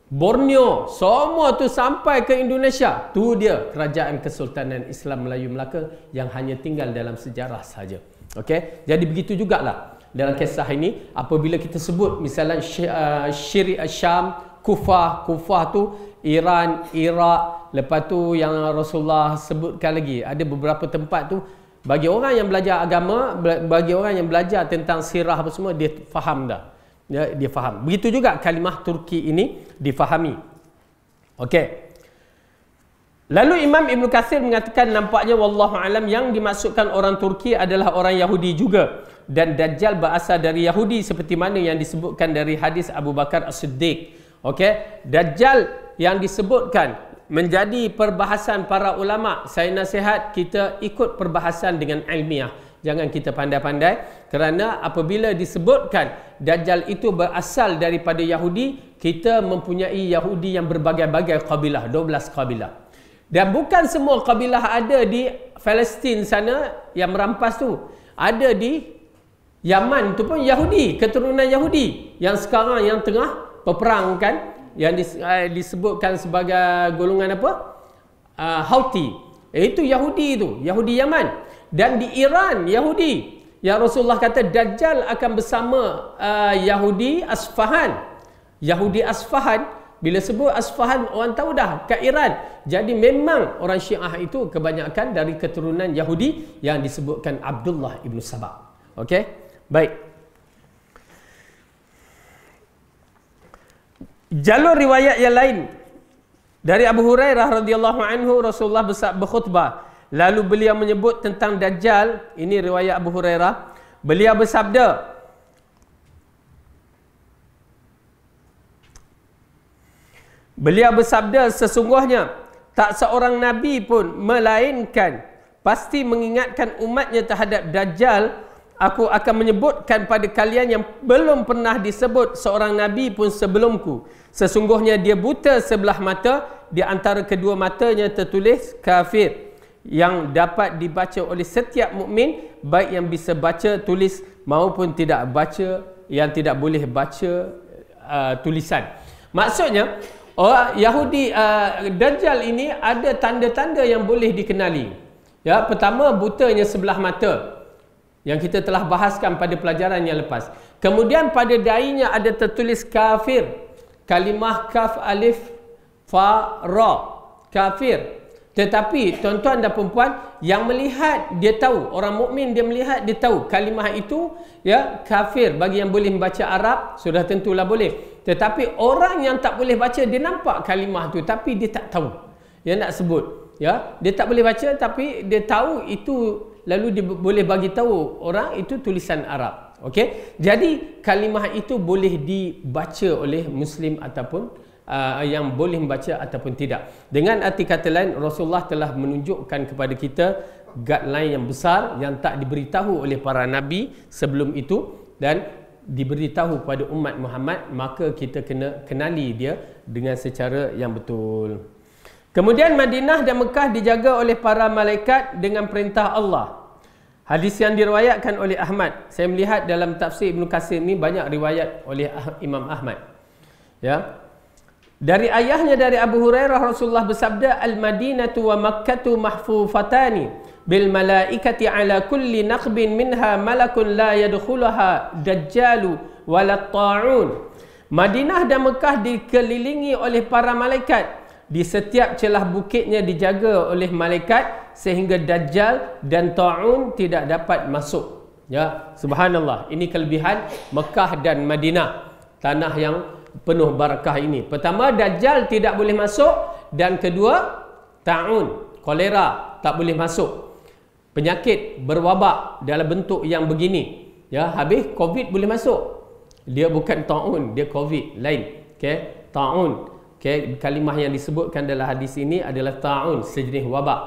Borneo, semua tu sampai ke Indonesia. Tu dia kerajaan Kesultanan Islam Melayu Melaka yang hanya tinggal dalam sejarah saja. Okey, jadi begitu jugalah dalam kisah ini, apabila kita sebut misalnya Syam, Kufah tu Iran, Iraq, lepas tu yang Rasulullah sebutkan lagi, ada beberapa tempat tu bagi orang yang belajar agama, bagi orang yang belajar tentang sirah apa semua, dia faham dah, ya, dia faham. Begitu juga kalimah Turki ini difahami. Okey. Lalu Imam Ibn Katsir mengatakan nampaknya wallahu alam yang dimaksudkan orang Turki adalah orang Yahudi juga, dan Dajjal berasal dari Yahudi seperti mana yang disebutkan dari hadis Abu Bakar As-Siddiq. Okey, Dajjal yang disebutkan menjadi perbahasan para ulama. Saya nasihat kita ikut perbahasan dengan ilmiah. Jangan kita pandai-pandai, kerana apabila disebutkan Dajjal itu berasal daripada Yahudi, kita mempunyai Yahudi yang berbagai-bagai kabilah, 12 kabilah. Dan bukan semua kabilah ada di Palestin sana yang merampas tu. Ada di Yaman tu pun Yahudi, keturunan Yahudi yang sekarang yang tengah berperang kan, yang disebutkan sebagai golongan apa? Houthi. Itu Yahudi tu, Yahudi Yaman. Dan di Iran Yahudi, yang Rasulullah kata Dajjal akan bersama Yahudi Asfahan. Yahudi Asfahan, bila sebut Asfahan orang tahu dah kat Iran. Jadi memang orang Syiah itu kebanyakan dari keturunan Yahudi yang disebutkan Abdullah ibn Sabah. Okey, baik. Jalur riwayat yang lain dari Abu Hurairah radhiyallahu anhu, Rasulullah berkhutbah, lalu beliau menyebut tentang Dajjal. Ini riwayat Abu Hurairah. Beliau bersabda, sesungguhnya tak seorang Nabi pun melainkan pasti mengingatkan umatnya terhadap Dajjal. Aku akan menyebutkan pada kalian yang belum pernah disebut seorang Nabi pun sebelumku. Sesungguhnya dia buta sebelah mata, di antara kedua matanya tertulis kafir, yang dapat dibaca oleh setiap mukmin, baik yang bisa baca tulis maupun tidak baca, yang tidak boleh baca tulisan. Maksudnya Yahudi Dajjal ini ada tanda-tanda yang boleh dikenali. Ya, pertama, butanya sebelah mata yang kita telah bahaskan pada pelajaran yang lepas. Kemudian pada dahinya ada tertulis kafir. Kalimah kaf alif fa ra. Kafir. Tetapi tuan-tuan dan perempuan yang melihat dia tahu, orang mukmin dia melihat dia tahu kalimah itu ya kafir. Bagi yang boleh membaca Arab sudah tentulah boleh. Tetapi orang yang tak boleh baca dia nampak kalimah tu tapi dia tak tahu. Dia nak sebut ya, dia tak boleh baca tapi dia tahu itu, lalu dia boleh bagi tahu orang itu tulisan Arab. Okey. Jadi kalimah itu boleh dibaca oleh muslim ataupun yang boleh membaca ataupun tidak. Dengan arti kata lain, Rasulullah telah menunjukkan kepada kita guideline yang besar yang tak diberitahu oleh para nabi sebelum itu dan diberitahu pada umat Muhammad, maka kita kena kenali dia dengan secara yang betul. Kemudian Madinah dan Mekah dijaga oleh para malaikat dengan perintah Allah. Hadis yang diriwayatkan oleh Ahmad. Saya melihat dalam tafsir Ibn Katsir ni banyak riwayat oleh Imam Ahmad. Ya. Dari ayahnya dari Abu Hurairah, Rasulullah bersabda, Al-Madinatu wa Makkatu mahfufatani bil malaikati ala kulli naqbin minha malakun la yadkhulaha dajjalu wala ta'un. Madinah dan Mekah dikelilingi oleh para malaikat. Di setiap celah bukitnya dijaga oleh malaikat sehingga Dajjal dan Ta'un tidak dapat masuk. Ya, subhanallah. Ini kelebihan Mekah dan Madinah, tanah yang penuh barakah ini. Pertama, Dajjal tidak boleh masuk, dan kedua, Ta'un, kolera tak boleh masuk. Penyakit berwabak dalam bentuk yang begini. Ya, habis Covid boleh masuk. Dia bukan Ta'un, dia Covid lain. Okey, Ta'un. Okey, kalimah yang disebutkan dalam hadis ini adalah Ta'un, sejenis wabak.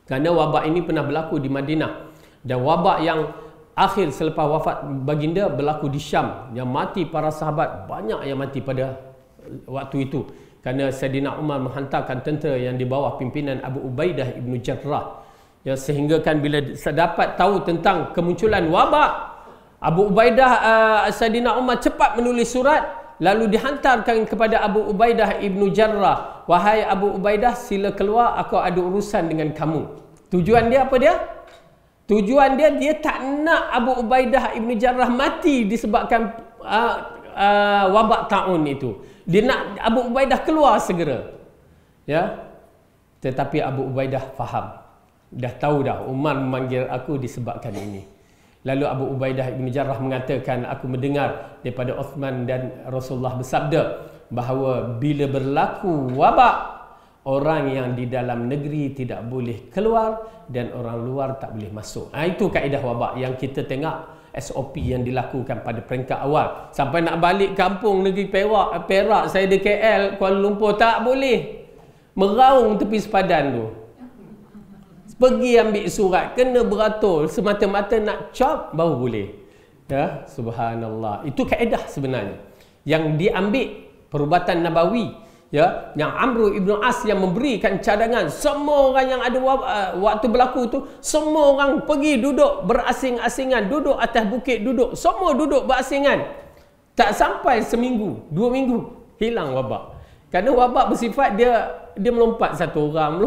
Kerana wabak ini pernah berlaku di Madinah, dan wabak yang akhir selepas wafat baginda berlaku di Syam, yang mati para sahabat, banyak yang mati pada waktu itu kerana Saidina Umar menghantarkan tentera yang di bawah pimpinan Abu Ubaidah ibnu Jarrah. Ya, sehingga kan bila dapat tahu tentang kemunculan wabak, Abu Ubaidah Saidina Umar cepat menulis surat lalu dihantarkan kepada Abu Ubaidah ibnu Jarrah. Wahai Abu Ubaidah, sila keluar, aku ada urusan dengan kamu. Tujuan dia apa dia? Tujuan dia tak nak Abu Ubaidah ibnu Jarrah mati disebabkan wabak Ta'un itu. Dia nak Abu Ubaidah keluar segera. Ya. Tetapi Abu Ubaidah faham. Dah tahu dah Umar memanggil aku disebabkan ini. Lalu Abu Ubaidah ibn Jarrah mengatakan, aku mendengar daripada Uthman dan Rasulullah bersabda bahawa bila berlaku wabak, orang yang di dalam negeri tidak boleh keluar dan orang luar tak boleh masuk. Itu kaedah wabak yang kita tengok SOP yang dilakukan pada peringkat awal. Sampai nak balik kampung negeri Perak, saya di KL, Kuala Lumpur, tak boleh. Meraung tepi sepadan tu. Pergi ambil surat, kena beratur, semata-mata nak cop baru boleh. Ya, subhanallah. Itu kaedah sebenarnya yang diambil perubatan Nabawi, ya, yang Amr ibn As yang memberikan cadangan semua orang yang ada waktu berlaku tu, semua orang pergi duduk berasing-asingan, duduk atas bukit, duduk, semua duduk berasingan. Tak sampai seminggu, 2 minggu hilang wabak. Kerana wabak bersifat dia melompat satu orang.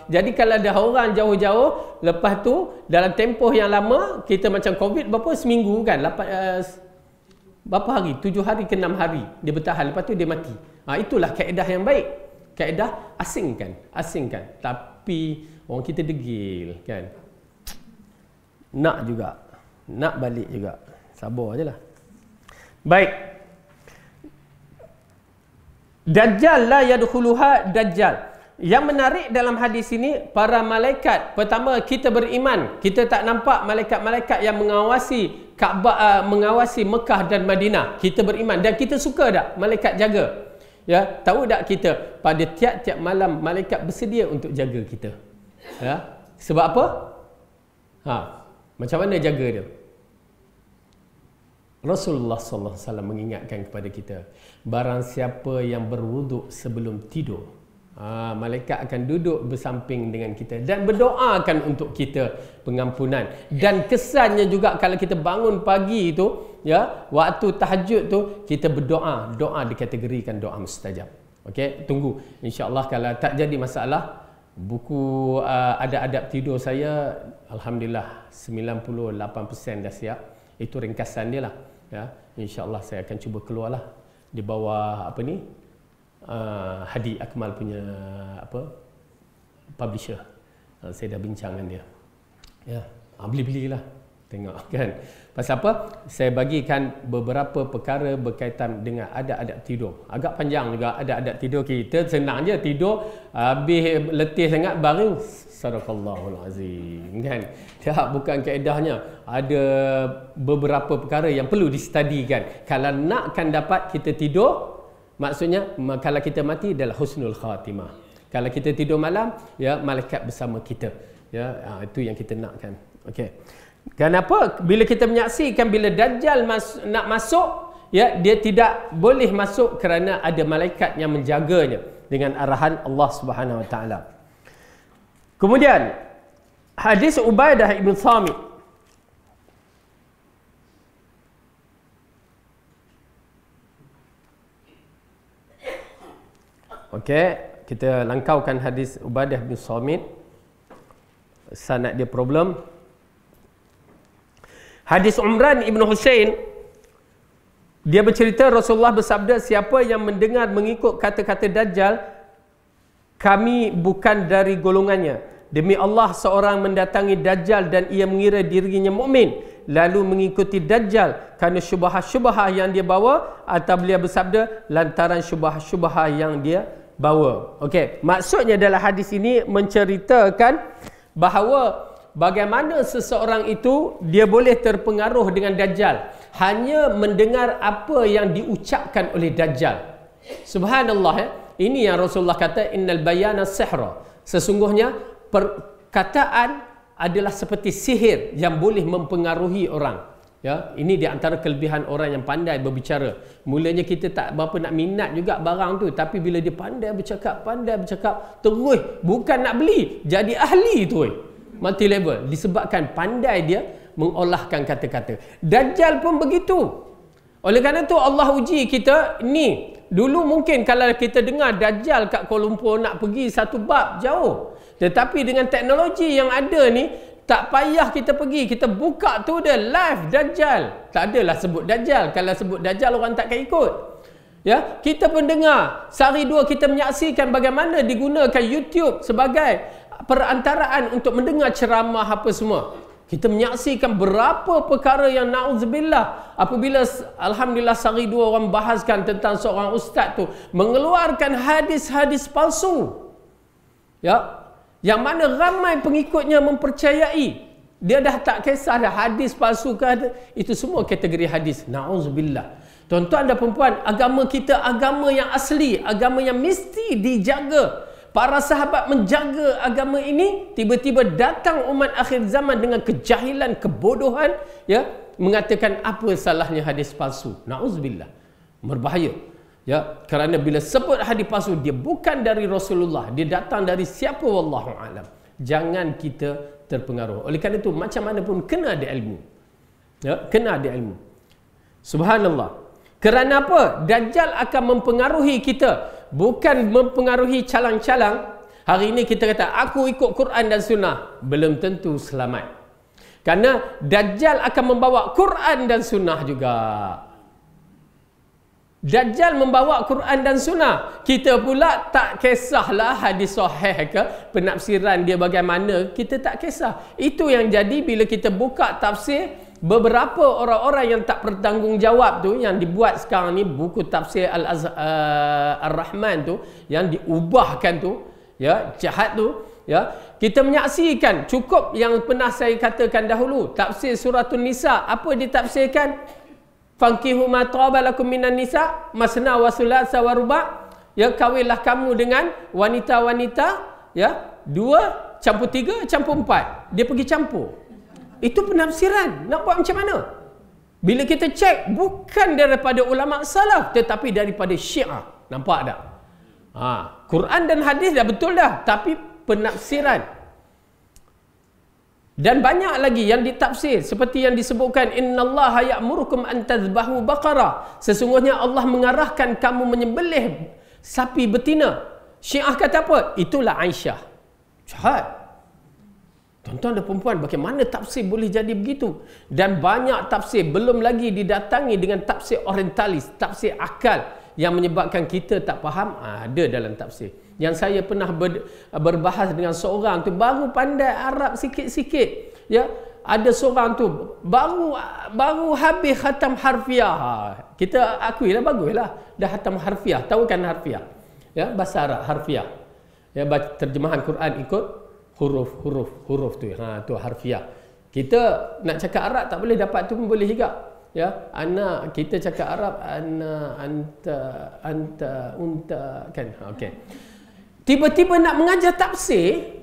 Jadi kalau ada orang jauh-jauh, lepas tu dalam tempoh yang lama, kita macam Covid berapa seminggu kan, berapa hari, 7 hari ke 6 hari dia bertahan, lepas tu dia mati. Itulah kaedah yang baik. Kaedah asingkan. Tapi orang kita degil kan, nak juga, nak balik juga, sabar je lah. Baik, Dajjal la yadkhuluha Dajjal. Yang menarik dalam hadis ini, para malaikat, pertama kita beriman, kita tak nampak malaikat-malaikat yang mengawasi Kaabah, mengawasi Mekah dan Madinah. Kita beriman dan kita suka tak malaikat jaga? Ya, tahu tak kita pada tiap-tiap malam malaikat bersedia untuk jaga kita. Ya, sebab apa? Macam mana jaga dia? Rasulullah sallallahu alaihi wasallam mengingatkan kepada kita, barang siapa yang berwuduk sebelum tidur, malaikat akan duduk bersamping dengan kita dan berdoakan untuk kita pengampunan. Dan kesannya juga kalau kita bangun pagi itu, ya, waktu tahajud tu kita berdoa, doa dikategorikan doa mustajab. Okey, tunggu. InsyaAllah kalau tak jadi masalah, buku adab-adab tidur saya alhamdulillah 98% dah siap. Itu ringkasan dia lah, ya. InsyaAllah saya akan cuba keluarlah di bawah apa ni, Hadi Akmal punya apa, publisher. Saya dah bincang dengan dia. Ya, beli-belilah. Tengok kan. Pasal apa? Saya bagikan beberapa perkara berkaitan dengan adab-adab tidur. Agak panjang juga adab-adab tidur kita. Senang je tidur, habis letih sangat baring, sadaqallahul azim kan. Tak, bukan kaedahnya. Ada beberapa perkara yang perlu distudikan. Kalau nakkan dapat kita tidur, maksudnya kalau kita mati adalah husnul khatimah. Kalau kita tidur malam, ya, malaikat bersama kita. Ya, itu yang kita nakkan. Okey. Kenapa? Bila kita menyaksikan bila Dajjal nak masuk, ya, dia tidak boleh masuk kerana ada malaikat yang menjaganya dengan arahan Allah Subhanahu Wa Taala. Kemudian hadis Ubadah ibn Samit. Okey, kita langkaukan hadis Ubadah bin Samit. Sanad dia problem. Hadis Umran ibn Husain, dia bercerita Rasulullah bersabda, siapa yang mendengar mengikut kata-kata Dajjal, kami bukan dari golongannya. Demi Allah, seorang mendatangi Dajjal dan ia mengira dirinya mukmin, lalu mengikuti Dajjal kerana syubhah-syubhah yang dia bawa, atau beliau bersabda lantaran syubhah-syubhah yang dia bawa. Okey, maksudnya dalam hadis ini menceritakan bahawa bagaimana seseorang itu dia boleh terpengaruh dengan Dajjal hanya mendengar apa yang diucapkan oleh Dajjal. Subhanallah, ya. Ini yang Rasulullah kata, innal bayana sihra. Sesungguhnya perkataan adalah seperti sihir yang boleh mempengaruhi orang. Ya, ini di antara kelebihan orang yang pandai berbicara. Mulanya kita tak berapa nak minat juga barang tu, tapi bila dia pandai bercakap, terus bukan nak beli, jadi ahli tu. Multi level, disebabkan pandai dia mengolahkan kata-kata. Dajjal pun begitu. Oleh kerana tu Allah uji kita ni. Dulu mungkin kalau kita dengar Dajjal kat Kuala Lumpur nak pergi satu bab jauh. Tetapi dengan teknologi yang ada ni, tak payah kita pergi, kita buka tu dia live Dajjal. Tak adalah sebut Dajjal. Kalau sebut Dajjal orang takkan ikut. Ya, kita pun dengar. Sehari dua kita menyaksikan bagaimana digunakan YouTube sebagai perantaraan untuk mendengar ceramah apa semua. Kita menyaksikan berapa perkara yang na'udzubillah, apabila alhamdulillah sehari dua orang bahaskan tentang seorang ustaz tu mengeluarkan hadis-hadis palsu. Ya, yang mana ramai pengikutnya mempercayai. Dia dah tak kisah dah hadis palsu ke ada. Itu semua kategori hadis. Na'udzubillah. Tuan-tuan dan perempuan, agama kita agama yang asli, agama yang mesti dijaga. Para sahabat menjaga agama ini, tiba-tiba datang umat akhir zaman dengan kejahilan, kebodohan, ya, mengatakan apa salahnya hadis palsu. Na'udzubillah. Berbahaya. Ya, kerana bila sebut hadis palsu, dia bukan dari Rasulullah, dia datang dari siapa, wallahu alam. Jangan kita terpengaruh. Oleh kerana itu, macam mana pun kena ada ilmu. Ya, kena ada ilmu. Subhanallah. Kerana apa? Dajjal akan mempengaruhi kita, bukan mempengaruhi calang-calang. Hari ini kita kata aku ikut Quran dan Sunnah, belum tentu selamat. Kerana Dajjal akan membawa Quran dan Sunnah juga. Dajjal membawa Quran dan Sunnah. Kita pula tak kisahlah hadis sahih ke, penafsiran dia bagaimana, kita tak kisah. Itu yang jadi bila kita buka tafsir. Beberapa orang-orang yang tak bertanggungjawab tu, yang dibuat sekarang ni buku tafsir Ar-Rahman tu, yang diubahkan tu, ya, jahat tu, ya. Kita menyaksikan, cukup yang pernah saya katakan dahulu, tafsir suratul Nisa, apa ditafsirkan? Fankihu ma taba lakum minan nisa masna wa thulatha wa ruba'. Ya, kawinlah kamu dengan wanita-wanita, ya, 2 campur 3 campur 4. Dia pergi campur. Itu penafsiran. Nak buat macam mana? Bila kita cek, bukan daripada ulama salaf, tetapi daripada Syiah. Nampak tak? Quran dan hadis dah betul dah, tapi penafsiran. Dan banyak lagi yang ditafsir seperti yang disebutkan, innallaha ya'murukum an tadhbahu baqarah. Sesungguhnya Allah mengarahkan kamu menyembelih sapi betina. Syiah kata apa? Itulah Aisyah. Jahat. Tuan-tuan dan perempuan, bagaimana tafsir boleh jadi begitu? Dan banyak tafsir, belum lagi didatangi dengan tafsir orientalis, tafsir akal yang menyebabkan kita tak faham, ada dalam tafsir. Yang saya pernah berbahas dengan seorang tu, baru pandai Arab sikit-sikit, ya, ada seorang tu baru habis khatam harfiah. Kita akuilah, baguslah dah khatam harfiah. Tahu kan harfiah, ya, bahasa Arab harfiah, ya, terjemahan Quran ikut huruf tu, tu harfiah. Kita nak cakap Arab tak boleh, dapat tu pun boleh juga, ya. Anak kita cakap Arab, ana, anta, unta, kan, okey. Tiba-tiba nak mengajar tafsir,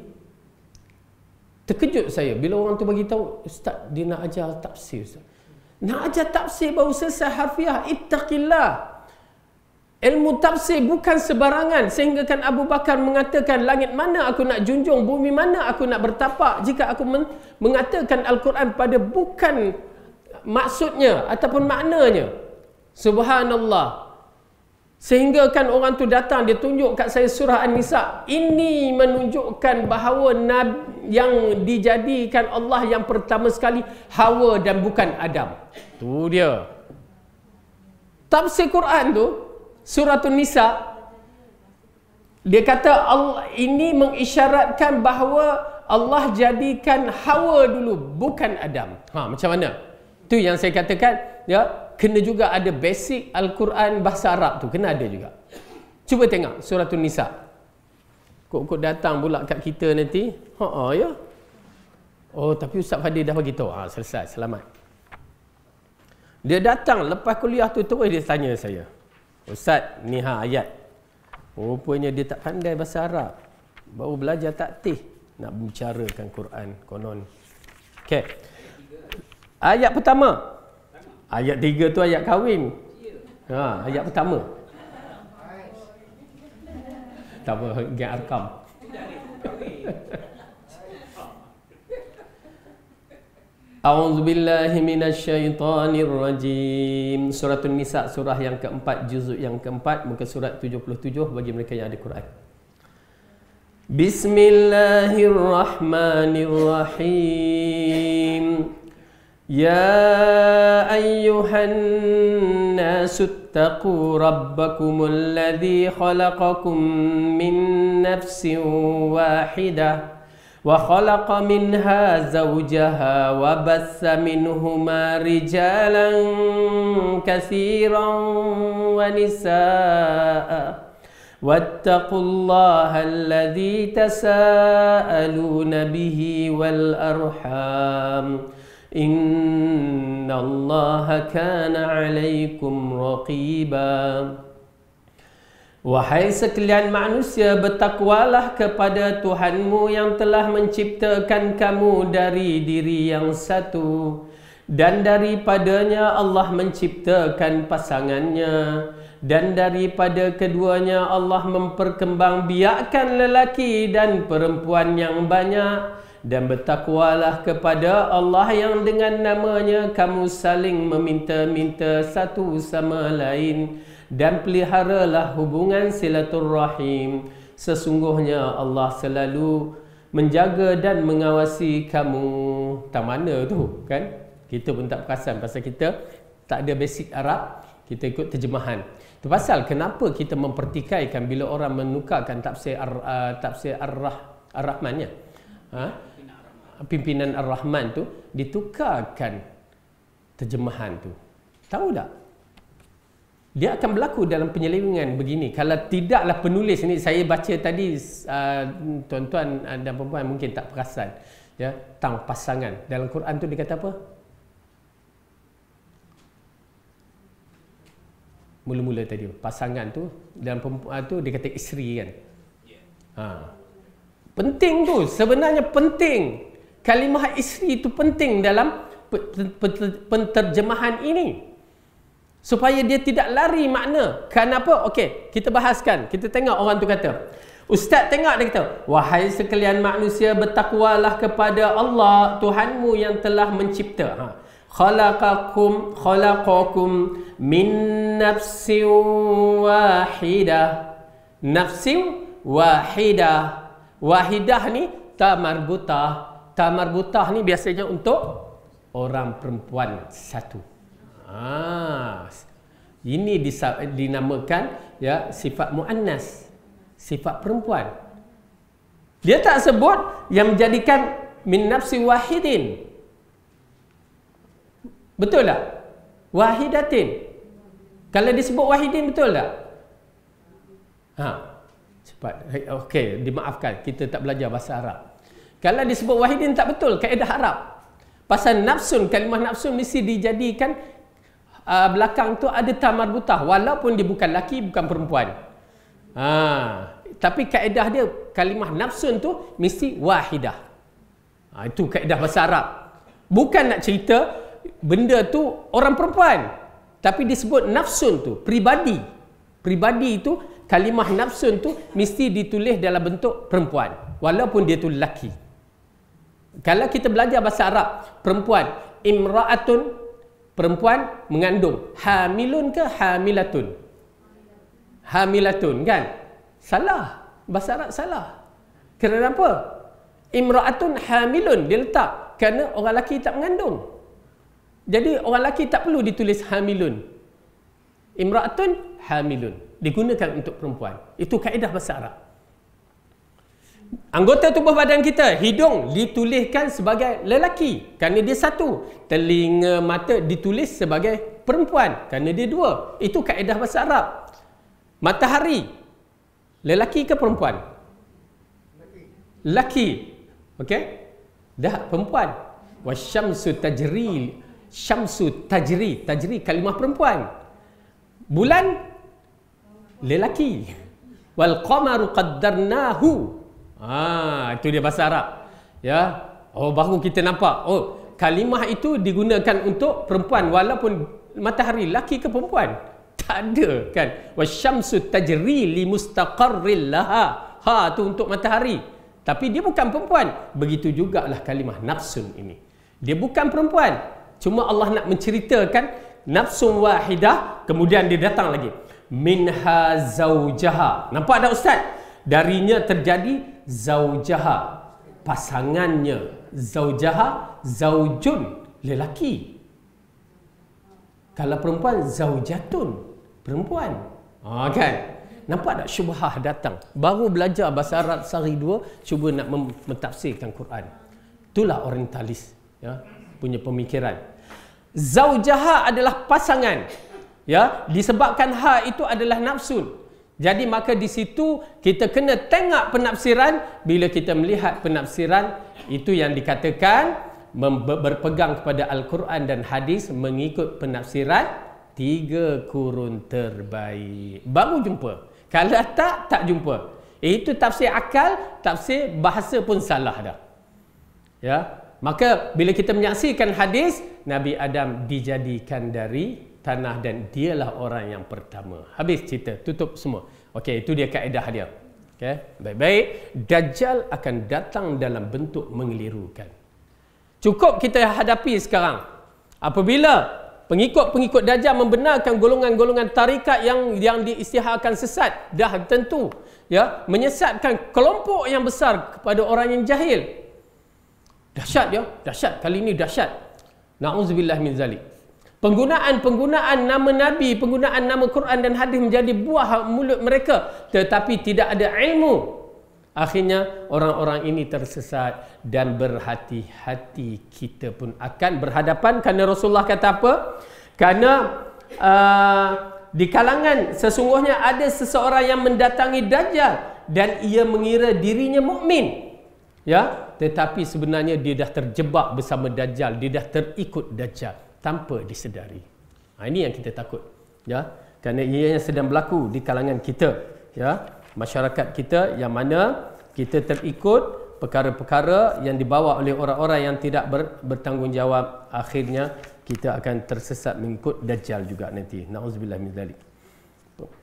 terkejut saya bila orang tu bagi tahu, ustaz dia nak ajar tafsir, ustaz. Nak ajar tafsir baru selesai harfiah. Ittaqillah. Ilmu tafsir bukan sebarangan, sehingga kan Abu Bakar mengatakan, langit mana aku nak junjung, bumi mana aku nak bertapak jika aku mengatakan Al-Quran pada bukan maksudnya ataupun maknanya. Subhanallah. Sehingga kan orang tu datang, dia tunjuk kat saya surah An-Nisa. Ini menunjukkan bahawa yang dijadikan Allah yang pertama sekali Hawa dan bukan Adam. Tu dia. Tafsir Quran tu, surah An-Nisa, dia kata Allah ini mengisyaratkan bahawa Allah jadikan Hawa dulu, bukan Adam. Macam mana? Tu yang saya katakan, ya, kena juga ada basic Al-Quran bahasa Arab tu, kena ada juga. Cuba tengok surah An-Nisa. Kok datang pula kat kita nanti. Ya. Oh, tapi Ustaz Fadil dah bagi tahu. Selesai, selamat. Dia datang lepas kuliah tu terus dia tanya saya, Ustaz, ni ayat. Rupanya dia tak pandai bahasa Arab. Baru belajar taktih nak membicarakan Quran konon. Okey. Ayat pertama. Ayat 3 tu ayat kahwin. Ayat pertama. Tak apa, gang Arkam. A'udzubillahi minasyaitonirrajim. Surah An-Nisa, surah yang keempat, juzuk yang keempat, muka surat 77 bagi mereka yang ada Quran. Bismillahirrahmanirrahim. Ya ayyuhan nasu ittaqu rabbakumul ladzi khalaqakum min nafsin wahidah wa khalaqa minha zawjaha wa bassa minhuma rijalan katsiran wa nisaa wattaqullaha alladzi tasaaluna bihi wal arham innallaha kana 'alaikum raqiba. Wahai sekalian manusia, bertakwalah kepada Tuhanmu yang telah menciptakan kamu dari diri yang satu, dan daripadanya Allah menciptakan pasangannya, dan daripada keduanya Allah memperkembangbiakkan lelaki dan perempuan yang banyak. Dan bertakwalah kepada Allah yang dengan namanya kamu saling meminta-minta satu sama lain, dan peliharalah hubungan silaturrahim. Sesungguhnya Allah selalu menjaga dan mengawasi kamu. Tak mana tu, kan? Kita pun tak perasan pasal kita tak ada basic Arab, kita ikut terjemahan. Itu pasal kenapa kita mempertikaikan bila orang menukarkan tafsir Ar-Rahman, ya? Pimpinan Ar-Rahman tu ditukarkan terjemahan tu. Tahu tak? Dia akan berlaku dalam penyelewengan begini. Kalau tidaklah penulis ni, saya baca tadi, tuan-tuan dan puan-puan mungkin tak perasan, ya, tentang pasangan. Dalam Quran tu dia kata apa? Mula-mula tadi pasangan tu, dalam perempuan tu dia kata isteri, kan? Penting tu, sebenarnya penting. Kalimah isteri itu penting dalam penterjemahan ini, supaya dia tidak lari makna. Kenapa? Okey, kita bahaskan. Kita tengok orang tu kata, Ustaz tengok dia kata, wahai sekalian manusia, bertakwalah kepada Allah Tuhanmu yang telah mencipta. Khalaqakum min nafsin wahidah. Nafsin wahidah. Wahidah ni tamarbutah. Tamarbutah ni biasanya untuk orang perempuan satu. Ini dinamakan ya sifat muannas, sifat perempuan. Dia tak sebut yang menjadikan min nafsi wahidin. Betul tak? Wahidatin. Kalau disebut wahidin, betul tak? Cepat. Okey, dimaafkan, kita tak belajar bahasa Arab. Kalau disebut wahidin tak betul kaedah Arab. Pasal nafsun, kalimah nafsun mesti dijadikan belakang tu ada tamarbutah, walaupun dia bukan laki, bukan perempuan. Tapi kaedah dia kalimah nafsun tu mesti wahidah. Itu kaedah bahasa Arab. Bukan nak cerita benda tu orang perempuan, tapi disebut nafsun tu pribadi. Pribadi itu kalimah nafsun tu mesti ditulis dalam bentuk perempuan, walaupun dia tu lelaki. Kalau kita belajar bahasa Arab, perempuan, imra'atun, perempuan mengandung. Hamilun ke hamilatun? Hamilatun kan? Salah. Bahasa Arab salah. Kerana apa? Imra'atun hamilun dia letak kerana orang lelaki tak mengandung. Jadi orang lelaki tak perlu ditulis hamilun. Imra'atun hamilun digunakan untuk perempuan. Itu kaedah bahasa Arab. Anggota tubuh badan kita, hidung dituliskan sebagai lelaki kerana dia satu. Telinga, mata ditulis sebagai perempuan kerana dia dua. Itu kaedah bahasa Arab. Matahari, lelaki ke perempuan? Lelaki. Okey? Dah perempuan. Wasyamsu tajri. Syamsu tajri. Tajri kalimah perempuan. Bulan, lelaki. Wal qamaru qaddarnahu. Itu dia bahasa Arab. Ya. Baru kita nampak. Kalimah itu digunakan untuk perempuan walaupun matahari laki ke perempuan. Tak ada kan. Wasyamsu tajri li mustaqarril laha. Tu untuk matahari. Tapi dia bukan perempuan. Begitu jugalah kalimah nafsun ini. Dia bukan perempuan. Cuma Allah nak menceritakan nafsun wahidah, kemudian dia datang lagi. Minha zaujaha. Nampak tak Ustaz? Darinya terjadi zaujaha, pasangannya. Zaujaha, zaujun, lelaki. Kalau perempuan, zaujatun, perempuan. Kan? Nampak tak syubhah datang? Baru belajar bahasa Arab sehari dua, cuba nak mentafsirkan Quran. Itulah orientalis, ya, punya pemikiran. Zaujaha adalah pasangan. Ya, disebabkan ha itu adalah nafsun. Jadi maka di situ kita kena tengok penafsiran. Bila kita melihat penafsiran, itu yang dikatakan berpegang kepada Al-Quran dan hadis, mengikut penafsiran 3 kurun terbaik. Baru jumpa. Kalau tak jumpa. Itu tafsir akal, tafsir bahasa pun salah dah. Ya. Maka bila kita menyaksikan hadis, Nabi Adam dijadikan dari tanah dan dialah orang yang pertama. Habis cerita, tutup semua. Okey, itu dia kaedah dia. Okey, baik-baik. Dajjal akan datang dalam bentuk mengelirukan. Cukup kita hadapi sekarang. Apabila pengikut-pengikut Dajjal membenarkan golongan-golongan tarikat yang diisytiharkan sesat, dah tentu ya menyesatkan kelompok yang besar kepada orang yang jahil. Dahsyat dia, dahsyat. Kali ini dahsyat. Na'udzubillah min zalik. Penggunaan nama Nabi, penggunaan nama Quran dan hadis menjadi buah mulut mereka, tetapi tidak ada ilmu. Akhirnya orang-orang ini tersesat dan berhati-hati kita pun akan berhadapan. Kerana Rasulullah kata apa? Kerana di kalangan sesungguhnya ada seseorang yang mendatangi Dajjal dan ia mengira dirinya mukmin. Ya, tetapi sebenarnya dia dah terjebak bersama Dajjal, dia dah terikut Dajjal tanpa disedari. Ini yang kita takut, ya, kerana ia yang sedang berlaku di kalangan kita, ya, masyarakat kita, yang mana kita terikut perkara-perkara yang dibawa oleh orang-orang yang tidak bertanggungjawab. Akhirnya kita akan tersesat mengikut Dajjal juga nanti. Nauzubillah min zalik.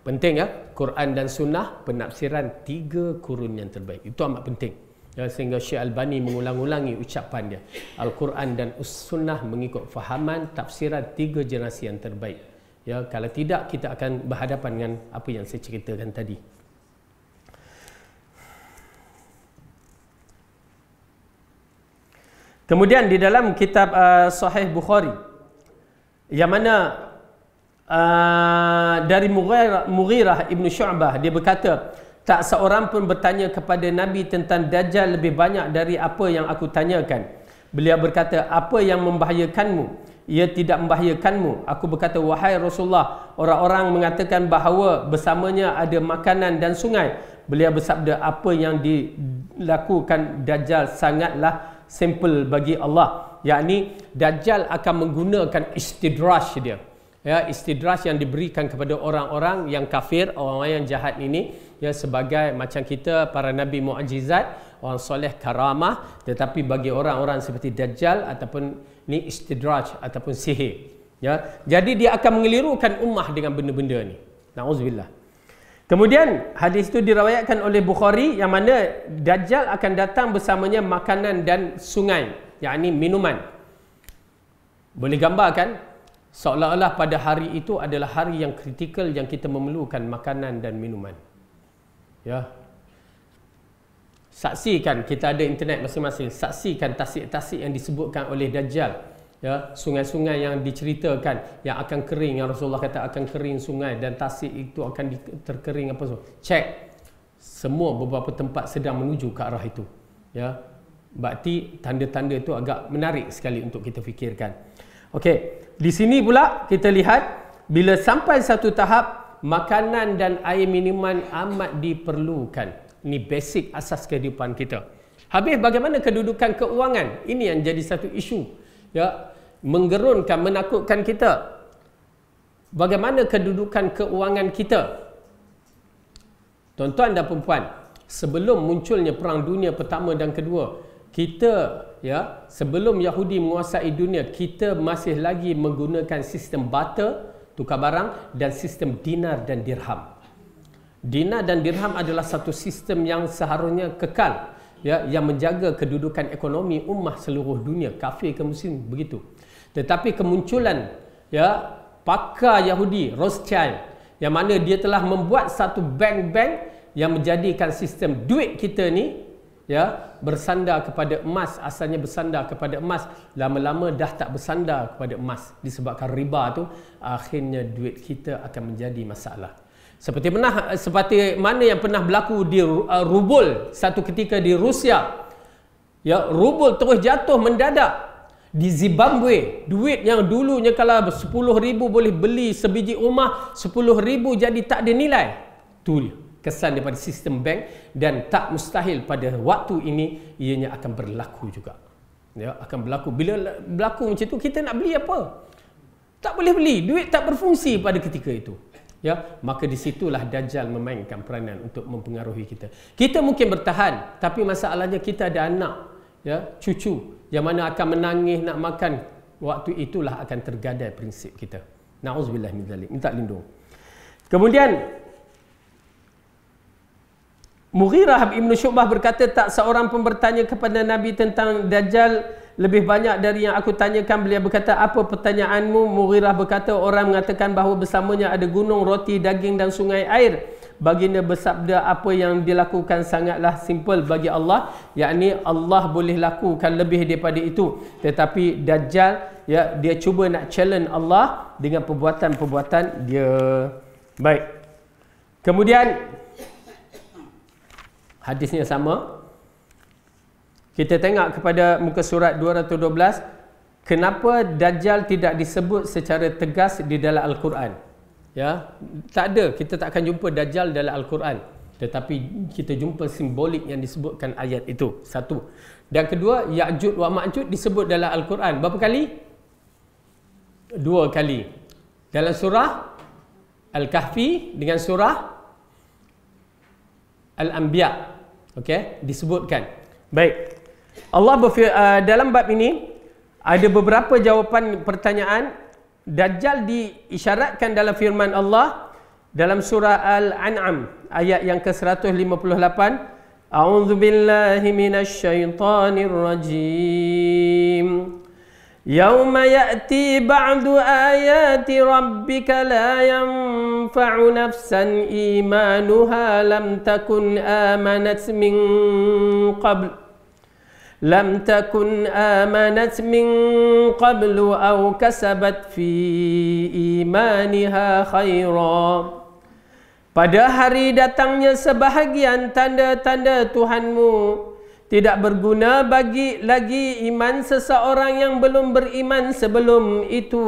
Penting ya, Quran dan Sunnah, penafsiran 3 kurun yang terbaik. Itu amat penting. Ya, sehingga Syekh Albani mengulang-ulangi ucapan dia. Al-Quran dan Sunnah mengikut fahaman tafsiran 3 generasi yang terbaik. Ya, kalau tidak kita akan berhadapan dengan apa yang saya ceritakan tadi. Kemudian di dalam kitab Sahih Bukhari, yang mana dari Mughirah Ibn Syu'bah, dia berkata, tak seorang pun bertanya kepada Nabi tentang Dajjal lebih banyak dari apa yang aku tanyakan. Beliau berkata, apa yang membahayakanmu? Ia tidak membahayakanmu. Aku berkata, wahai Rasulullah, orang-orang mengatakan bahawa bersamanya ada makanan dan sungai. Beliau bersabda, apa yang dilakukan Dajjal sangatlah simple bagi Allah. Yakni Dajjal akan menggunakan istidraj dia. Ya, istidraj yang diberikan kepada orang-orang yang kafir, orang-orang yang jahat ini, ya, sebagai macam kita para nabi mukjizat, orang soleh karamah, tetapi bagi orang-orang seperti Dajjal ataupun ni istidraj ataupun sihir. Ya, jadi dia akan mengelirukan ummah dengan benda-benda ni. Nauzubillah. Kemudian hadis itu diriwayatkan oleh Bukhari, yang mana Dajjal akan datang bersamanya makanan dan sungai, yakni minuman. Boleh gambarkan seolah-olah pada hari itu adalah hari yang kritikal yang kita memerlukan makanan dan minuman. Ya. Saksikan, kita ada internet masing-masing, saksikan tasik-tasik yang disebutkan oleh Dajjal. Ya, sungai-sungai yang diceritakan yang akan kering, yang Rasulullah kata akan kering sungai dan tasik itu akan terkering apa semua. Cek. Semua beberapa tempat sedang menuju ke arah itu. Ya. Berarti tanda-tanda itu agak menarik sekali untuk kita fikirkan. Okey, di sini pula kita lihat bila sampai satu tahap makanan dan air minuman amat diperlukan. Ini basic asas kehidupan kita. Habis bagaimana kedudukan keuangan? Ini yang jadi satu isu. Ya, menggerunkan, menakutkan kita. Bagaimana kedudukan keuangan kita? Tuan-tuan dan puan-puan, sebelum munculnya perang dunia pertama dan kedua, kita, ya, sebelum Yahudi menguasai dunia, kita masih lagi menggunakan sistem barter, tukar barang, dan sistem dinar dan dirham. Dinar dan dirham adalah satu sistem yang seharusnya kekal, ya, yang menjaga kedudukan ekonomi ummah seluruh dunia, kafir ke muslim, begitu. Tetapi kemunculan, ya, pakar Yahudi Rothschild, yang mana dia telah membuat satu bank-bank yang menjadikan sistem duit kita ni, ya, bersandar kepada emas. Asalnya bersandar kepada emas, lama-lama dah tak bersandar kepada emas disebabkan riba tu. Akhirnya duit kita akan menjadi masalah. Seperti mana yang pernah berlaku di rubel satu ketika di Rusia. Ya, rubel terus jatuh mendadak. Di Zimbabwe, duit yang dulunya kalau 10,000 boleh beli sebiji rumah, 10,000 jadi tak ada nilai. Tu kesan daripada sistem bank, dan tak mustahil pada waktu ini ianya akan berlaku juga. Ya, akan berlaku. Bila berlaku macam tu, kita nak beli apa? Tak boleh beli. Duit tak berfungsi pada ketika itu. Ya, maka di situlah Dajjal memainkan peranan untuk mempengaruhi kita. Kita mungkin bertahan, tapi masalahnya kita ada anak, ya, cucu yang mana akan menangis nak makan. Waktu itulah akan tergadai prinsip kita. Na'udzubillah min dzalik. Minta lindung. Kemudian Mughirah Ibn Syu'bah berkata, tak seorang pun bertanya kepada Nabi tentang Dajjal lebih banyak dari yang aku tanyakan. Beliau berkata, apa pertanyaanmu? Mughirah berkata, orang mengatakan bahawa bersamanya ada gunung, roti, daging dan sungai air. Baginda bersabda, apa yang dilakukan sangatlah simple bagi Allah, yakni Allah boleh lakukan lebih daripada itu. Tetapi Dajjal, ya, dia cuba nak challenge Allah dengan perbuatan-perbuatan dia. Baik. Kemudian hadisnya sama. Kita tengok kepada muka surat 212. Kenapa Dajjal tidak disebut secara tegas di dalam Al-Quran? Ya, tak ada. Kita tak akan jumpa Dajjal dalam Al-Quran. Tetapi kita jumpa simbolik yang disebutkan ayat itu. Satu. Dan kedua, Ya'jud wa Ma'jud disebut dalam Al-Quran. Berapa kali? 2 kali. Dalam surah Al-Kahfi dengan surah Al-Anbiya. Okey, disebutkan. Baik. Allah dalam bab ini ada beberapa jawapan pertanyaan. Dajjal diisyaratkan dalam firman Allah dalam surah Al-An'am ayat yang ke-158, A'udzu billahi minasy syaithanir rajim. Yauma ya'ti ba'du ayati rabbika la yanfa'u nafsan imanuha lam takun amanat min qablu aw kasabat fi imaniha khaira. Pada hari datangnya sebahagian tanda-tanda Tuhanmu, tidak berguna bagi lagi iman seseorang yang belum beriman sebelum itu,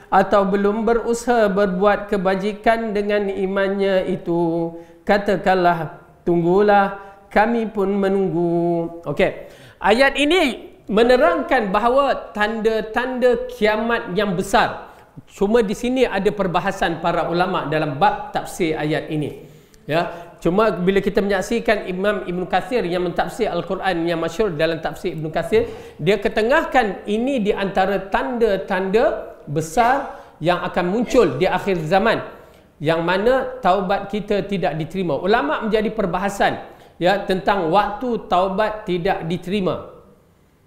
atau belum berusaha berbuat kebajikan dengan imannya itu. Katakanlah, tunggulah, kami pun menunggu. Okey. Ayat ini menerangkan bahawa tanda-tanda kiamat yang besar. Cuma di sini ada perbahasan para ulama dalam bab tafsir ayat ini. Ya, cuma bila kita menyaksikan Imam Ibn Kathir yang mentafsir Al-Quran yang masyhur dalam tafsir Ibn Kathir, dia ketengahkan ini di antara tanda-tanda besar yang akan muncul di akhir zaman, yang mana taubat kita tidak diterima. Ulama menjadi perbahasan ya tentang waktu taubat tidak diterima.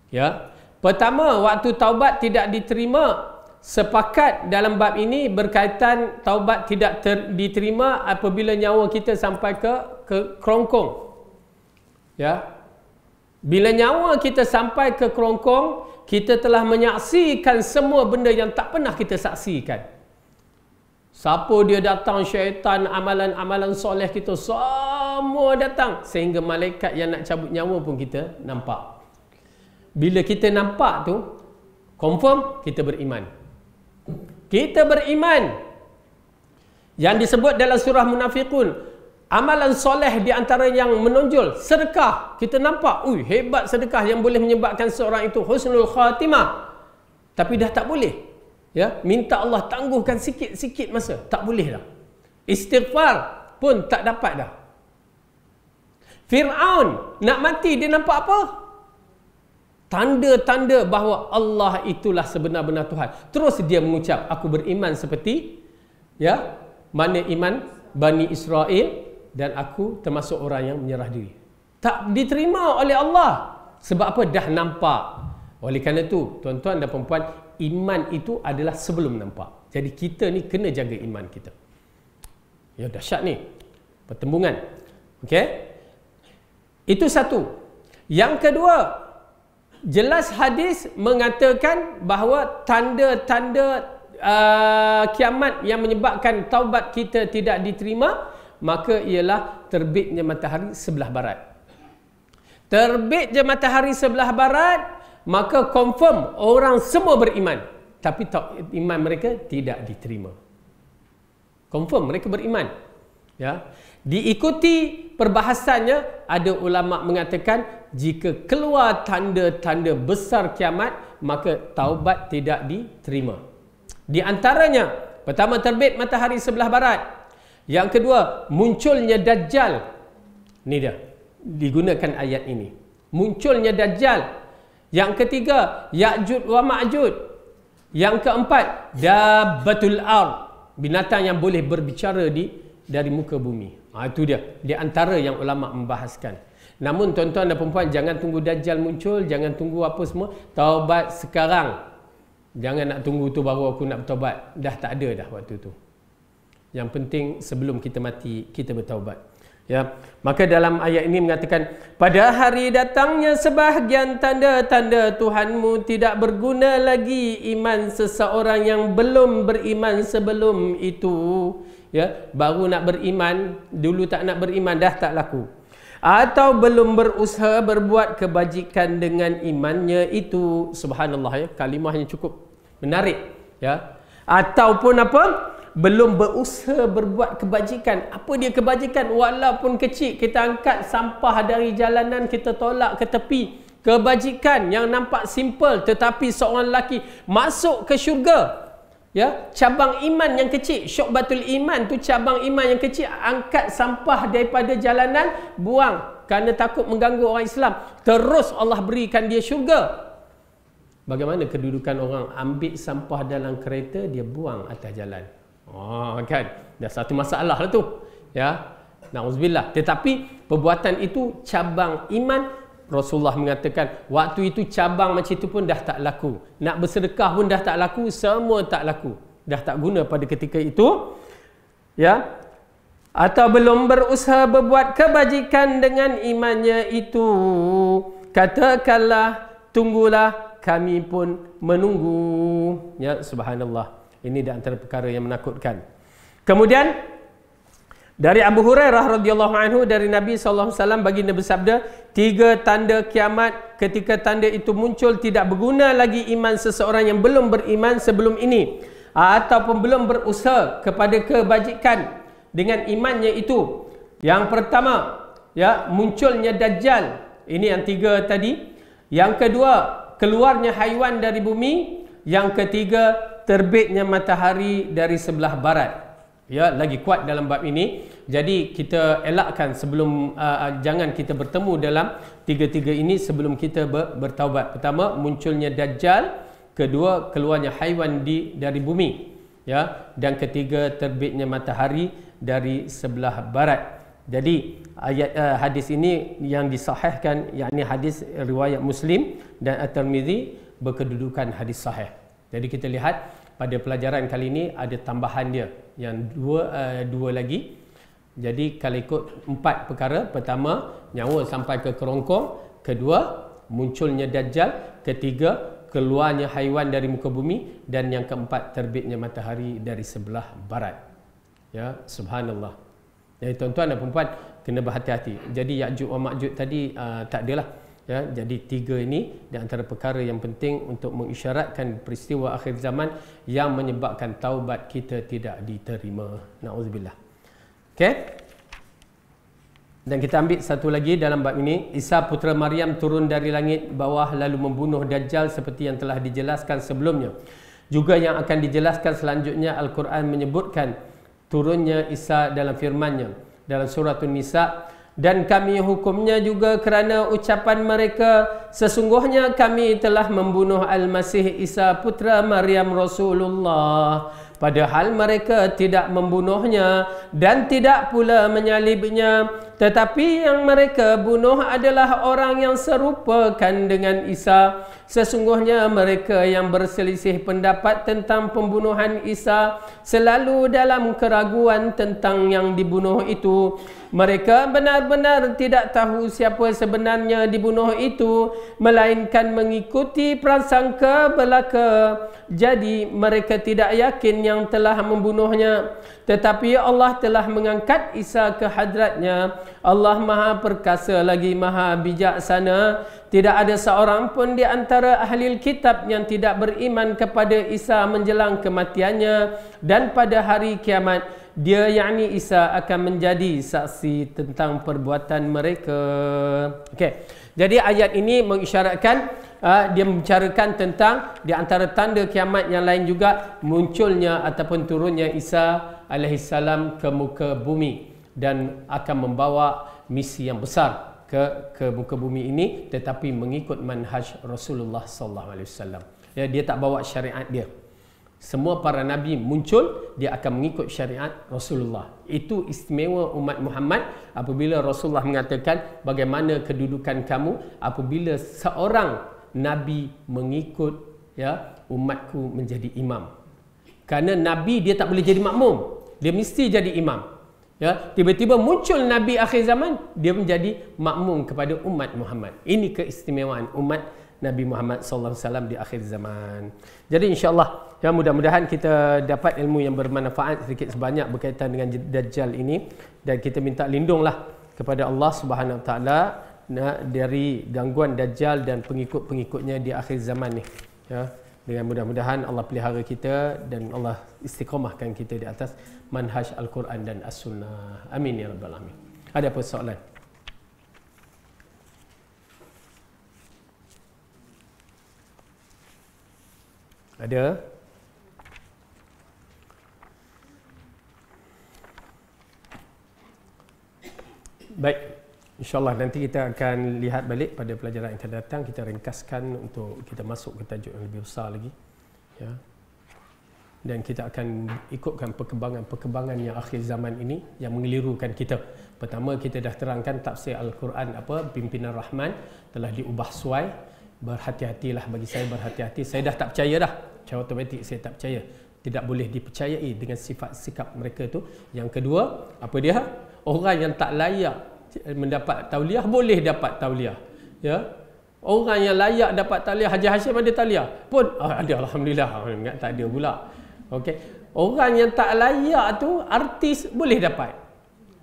Ya, pertama, waktu taubat tidak diterima, sepakat dalam bab ini berkaitan taubat tidak diterima apabila nyawa kita sampai ke kerongkong. Ya. Bila nyawa kita sampai ke kerongkong, kita telah menyaksikan semua benda yang tak pernah kita saksikan. Siapa dia datang, syaitan, amalan-amalan soleh kita semua datang, sehingga malaikat yang nak cabut nyawa pun kita nampak. Bila kita nampak tu, confirm kita beriman. Kita beriman. Yang disebut dalam surah Munafiqun, amalan soleh di antara yang menonjol, sedekah. Kita nampak, hebat sedekah yang boleh menyebabkan seorang itu husnul khatimah. Tapi dah tak boleh. Ya, minta Allah tangguhkan sikit-sikit masa, tak boleh dah. Istighfar pun tak dapat dah. Fir'aun nak mati, dia nampak apa? Tanda-tanda bahawa Allah itulah sebenar-benar Tuhan. Terus dia mengucap, aku beriman seperti ya, mana iman Bani Israel, dan aku termasuk orang yang menyerah diri. Tak diterima oleh Allah. Sebab apa? Dah nampak. Oleh kerana itu, tuan-tuan dan perempuan, iman itu adalah sebelum nampak. Jadi kita ni kena jaga iman kita. Ya, dahsyat ni pertembungan. Okey? Itu satu. Yang kedua, jelas hadis mengatakan bahawa tanda-tanda kiamat yang menyebabkan taubat kita tidak diterima, maka ialah terbitnya matahari sebelah barat. Terbitnya matahari sebelah barat, maka confirm orang semua beriman, tapi iman mereka tidak diterima. Confirm mereka beriman. Ya. Diikuti perbahasannya, ada ulama mengatakan jika keluar tanda-tanda besar kiamat, maka taubat tidak diterima. Di antaranya, pertama, terbit matahari sebelah barat. Yang kedua, munculnya Dajjal. Ini dia, digunakan ayat ini. Munculnya Dajjal. Yang ketiga, Ya'jud wa Ma'jud. Yang keempat, Dabbatul Ard, binatang yang boleh berbicara dari muka bumi. Itu dia, di antara yang ulama membahaskan. Namun tuan-tuan dan perempuan, jangan tunggu Dajjal muncul, jangan tunggu apa semua. Taubat sekarang. Jangan nak tunggu tu baru aku nak bertaubat. Dah tak ada dah waktu tu. Yang penting sebelum kita mati, kita bertaubat. Ya, maka dalam ayat ini mengatakan, pada hari datangnya sebahagian tanda-tanda Tuhanmu, tidak berguna lagi iman seseorang yang belum beriman sebelum itu. Ya, baru nak beriman, dulu tak nak beriman, dah tak laku. Atau belum berusaha berbuat kebajikan dengan imannya itu. Subhanallah, ya, kalimahnya cukup menarik. Ya, ataupun apa? Belum berusaha berbuat kebajikan. Apa dia kebajikan? Walaupun kecil, kita angkat sampah dari jalanan, kita tolak ke tepi. Kebajikan yang nampak simple, tetapi seorang lelaki masuk ke syurga. Ya, cabang iman yang kecil, syu'batul iman tu cabang iman yang kecil, angkat sampah daripada jalanan, buang kerana takut mengganggu orang Islam. Terus Allah berikan dia syurga. Bagaimana kedudukan orang ambil sampah dalam kereta, dia buang atas jalan. Kan? dah satu masalah lah tu. Ya. Nauzubillah. Tetapi perbuatan itu cabang iman. Rasulullah mengatakan waktu itu cabang macam itu pun dah tak laku. Nak bersedekah pun dah tak laku, semua tak laku. Dah tak guna pada ketika itu. Ya. Atau belum berusaha berbuat kebajikan dengan imannya itu, katakanlah, tunggulah, kami pun menunggu. Ya, subhanallah. Ini di antara perkara yang menakutkan. Kemudian dari Abu Hurairah radhiyallahu anhu, dari Nabi sallallahu alaihi wasallam, baginda bersabda, 3 tanda kiamat, ketika tanda itu muncul tidak berguna lagi iman seseorang yang belum beriman sebelum ini ataupun belum berusaha kepada kebajikan dengan imannya itu. Yang pertama, ya, munculnya Dajjal. Ini yang 3 tadi. Yang kedua, keluarnya haiwan dari bumi. Yang ketiga, terbitnya matahari dari sebelah barat. Ya, lagi kuat dalam bab ini. Jadi kita elakkan sebelum jangan kita bertemu dalam 3 ini sebelum kita bertaubat. Pertama, munculnya Dajjal. Kedua, keluarnya haiwan dari bumi. Ya, dan ketiga, terbitnya matahari dari sebelah barat. Jadi ayat hadis ini yang disahihkan, yakni hadis riwayat Muslim dan At-Tirmizi, berkedudukan hadis sahih. Jadi kita lihat pada pelajaran kali ini ada tambahan dia yang dua lagi. Jadi kalau ikut 4 perkara, pertama nyawa sampai ke kerongkong, kedua munculnya Dajjal, ketiga keluarnya haiwan dari muka bumi, dan yang keempat terbitnya matahari dari sebelah barat. Ya, subhanallah. Jadi tuan-tuan dan puan-puan kena berhati-hati. Jadi Ya'juj wa Ma'juj tadi tak adalah. Ya, jadi 3 ini di antara perkara yang penting untuk mengisyaratkan peristiwa akhir zaman yang menyebabkan taubat kita tidak diterima. Na'udzubillah. Okey. Dan kita ambil satu lagi dalam bab ini. Isa putera Maryam turun dari langit bawah lalu membunuh Dajjal seperti yang telah dijelaskan sebelumnya. Juga yang akan dijelaskan selanjutnya, Al-Quran menyebutkan turunnya Isa dalam firman-Nya dalam surah An-Nisa, dan kami hukumnya juga kerana ucapan mereka, sesungguhnya kami telah membunuh Al-Masih Isa putera Maryam Rasulullah, padahal mereka tidak membunuhnya dan tidak pula menyalibnya, tetapi yang mereka bunuh adalah orang yang serupakan dengan Isa. Sesungguhnya mereka yang berselisih pendapat tentang pembunuhan Isa selalu dalam keraguan tentang yang dibunuh itu. Mereka benar-benar tidak tahu siapa sebenarnya dibunuh itu, melainkan mengikuti prasangka belaka. Jadi mereka tidak yakin yang telah membunuhnya. Tetapi Allah telah mengangkat Isa ke hadratnya. Allah Maha Perkasa lagi Maha Bijaksana. Tidak ada seorang pun di antara ahli kitab yang tidak beriman kepada Isa menjelang kematiannya, dan pada hari kiamat dia, yakni Isa, akan menjadi saksi tentang perbuatan mereka. Okey. Jadi ayat ini mengisyaratkan, dia membicarakan tentang di antara tanda kiamat yang lain juga munculnya ataupun turunnya Isa alaihissalam ke muka bumi dan akan membawa misi yang besar ke muka bumi ini, tetapi mengikut manhaj Rasulullah sallallahu alaihi wasallam. Ya, dia tak bawa syariat dia. Semua para nabi muncul, dia akan mengikut syariat Rasulullah. Itu istimewa umat Muhammad. Apabila Rasulullah mengatakan bagaimana kedudukan kamu apabila seorang nabi mengikut, ya, umatku menjadi imam. Kerana nabi dia tak boleh jadi makmum, dia mesti jadi imam. Ya, tiba-tiba muncul Nabi akhir zaman, dia menjadi makmum kepada umat Muhammad. Ini keistimewaan umat Nabi Muhammad sallallahu alaihi wasallam di akhir zaman. Jadi insya-Allah, ya, mudah-mudahan kita dapat ilmu yang bermanfaat sedikit sebanyak berkaitan dengan Dajjal ini, dan kita minta lindunglah kepada Allah Subhanahu Wa Taala dari gangguan Dajjal dan pengikut-pengikutnya di akhir zaman ni. Ya. Dengan mudah-mudahan Allah pelihara kita dan Allah istiqamahkan kita di atas manhaj Al-Quran dan As-Sunnah. Amin ya rabbal alamin. Ada apa soalan? Ada? Baik. InsyaAllah nanti kita akan lihat balik pada pelajaran yang akan datang. Kita ringkaskan untuk kita masuk ke tajuk yang lebih besar lagi. Ya. dan kita akan ikutkan perkembangan yang akhir zaman ini yang mengelirukan kita. Pertama, kita dah terangkan tafsir Al-Quran pimpinan Rahman telah diubah suai. Berhati-hatilah, bagi saya berhati-hati. Saya dah tak percaya dah. Secara automatik saya tak percaya. Tidak boleh dipercayai dengan sifat sikap mereka tu. Yang kedua, apa dia? Orang yang tak layak mendapat tauliah boleh dapat tauliah. Ya. Orang yang layak dapat tauliah, Haji Hashim ada tauliah pun ada, alhamdulillah. Ingat tak ada pula. Okey. Orang yang tak layak tu, artis boleh dapat.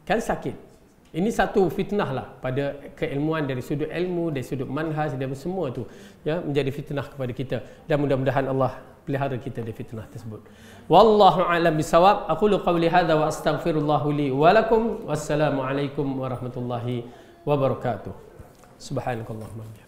Kan sakit. Ini satu fitnah lah pada keilmuan dari sudut ilmu, dari sudut manhaj dan semua tu, ya, menjadi fitnah kepada kita, dan mudah-mudahan Allah pelihara kita dari fitnah tersebut. Wallahu a'lam bisawab. Aqulu qawli hadza wa astaghfirullah li wa lakum. Wassalamu alaikum warahmatullahi wabarakatuh. Subhanakallahumma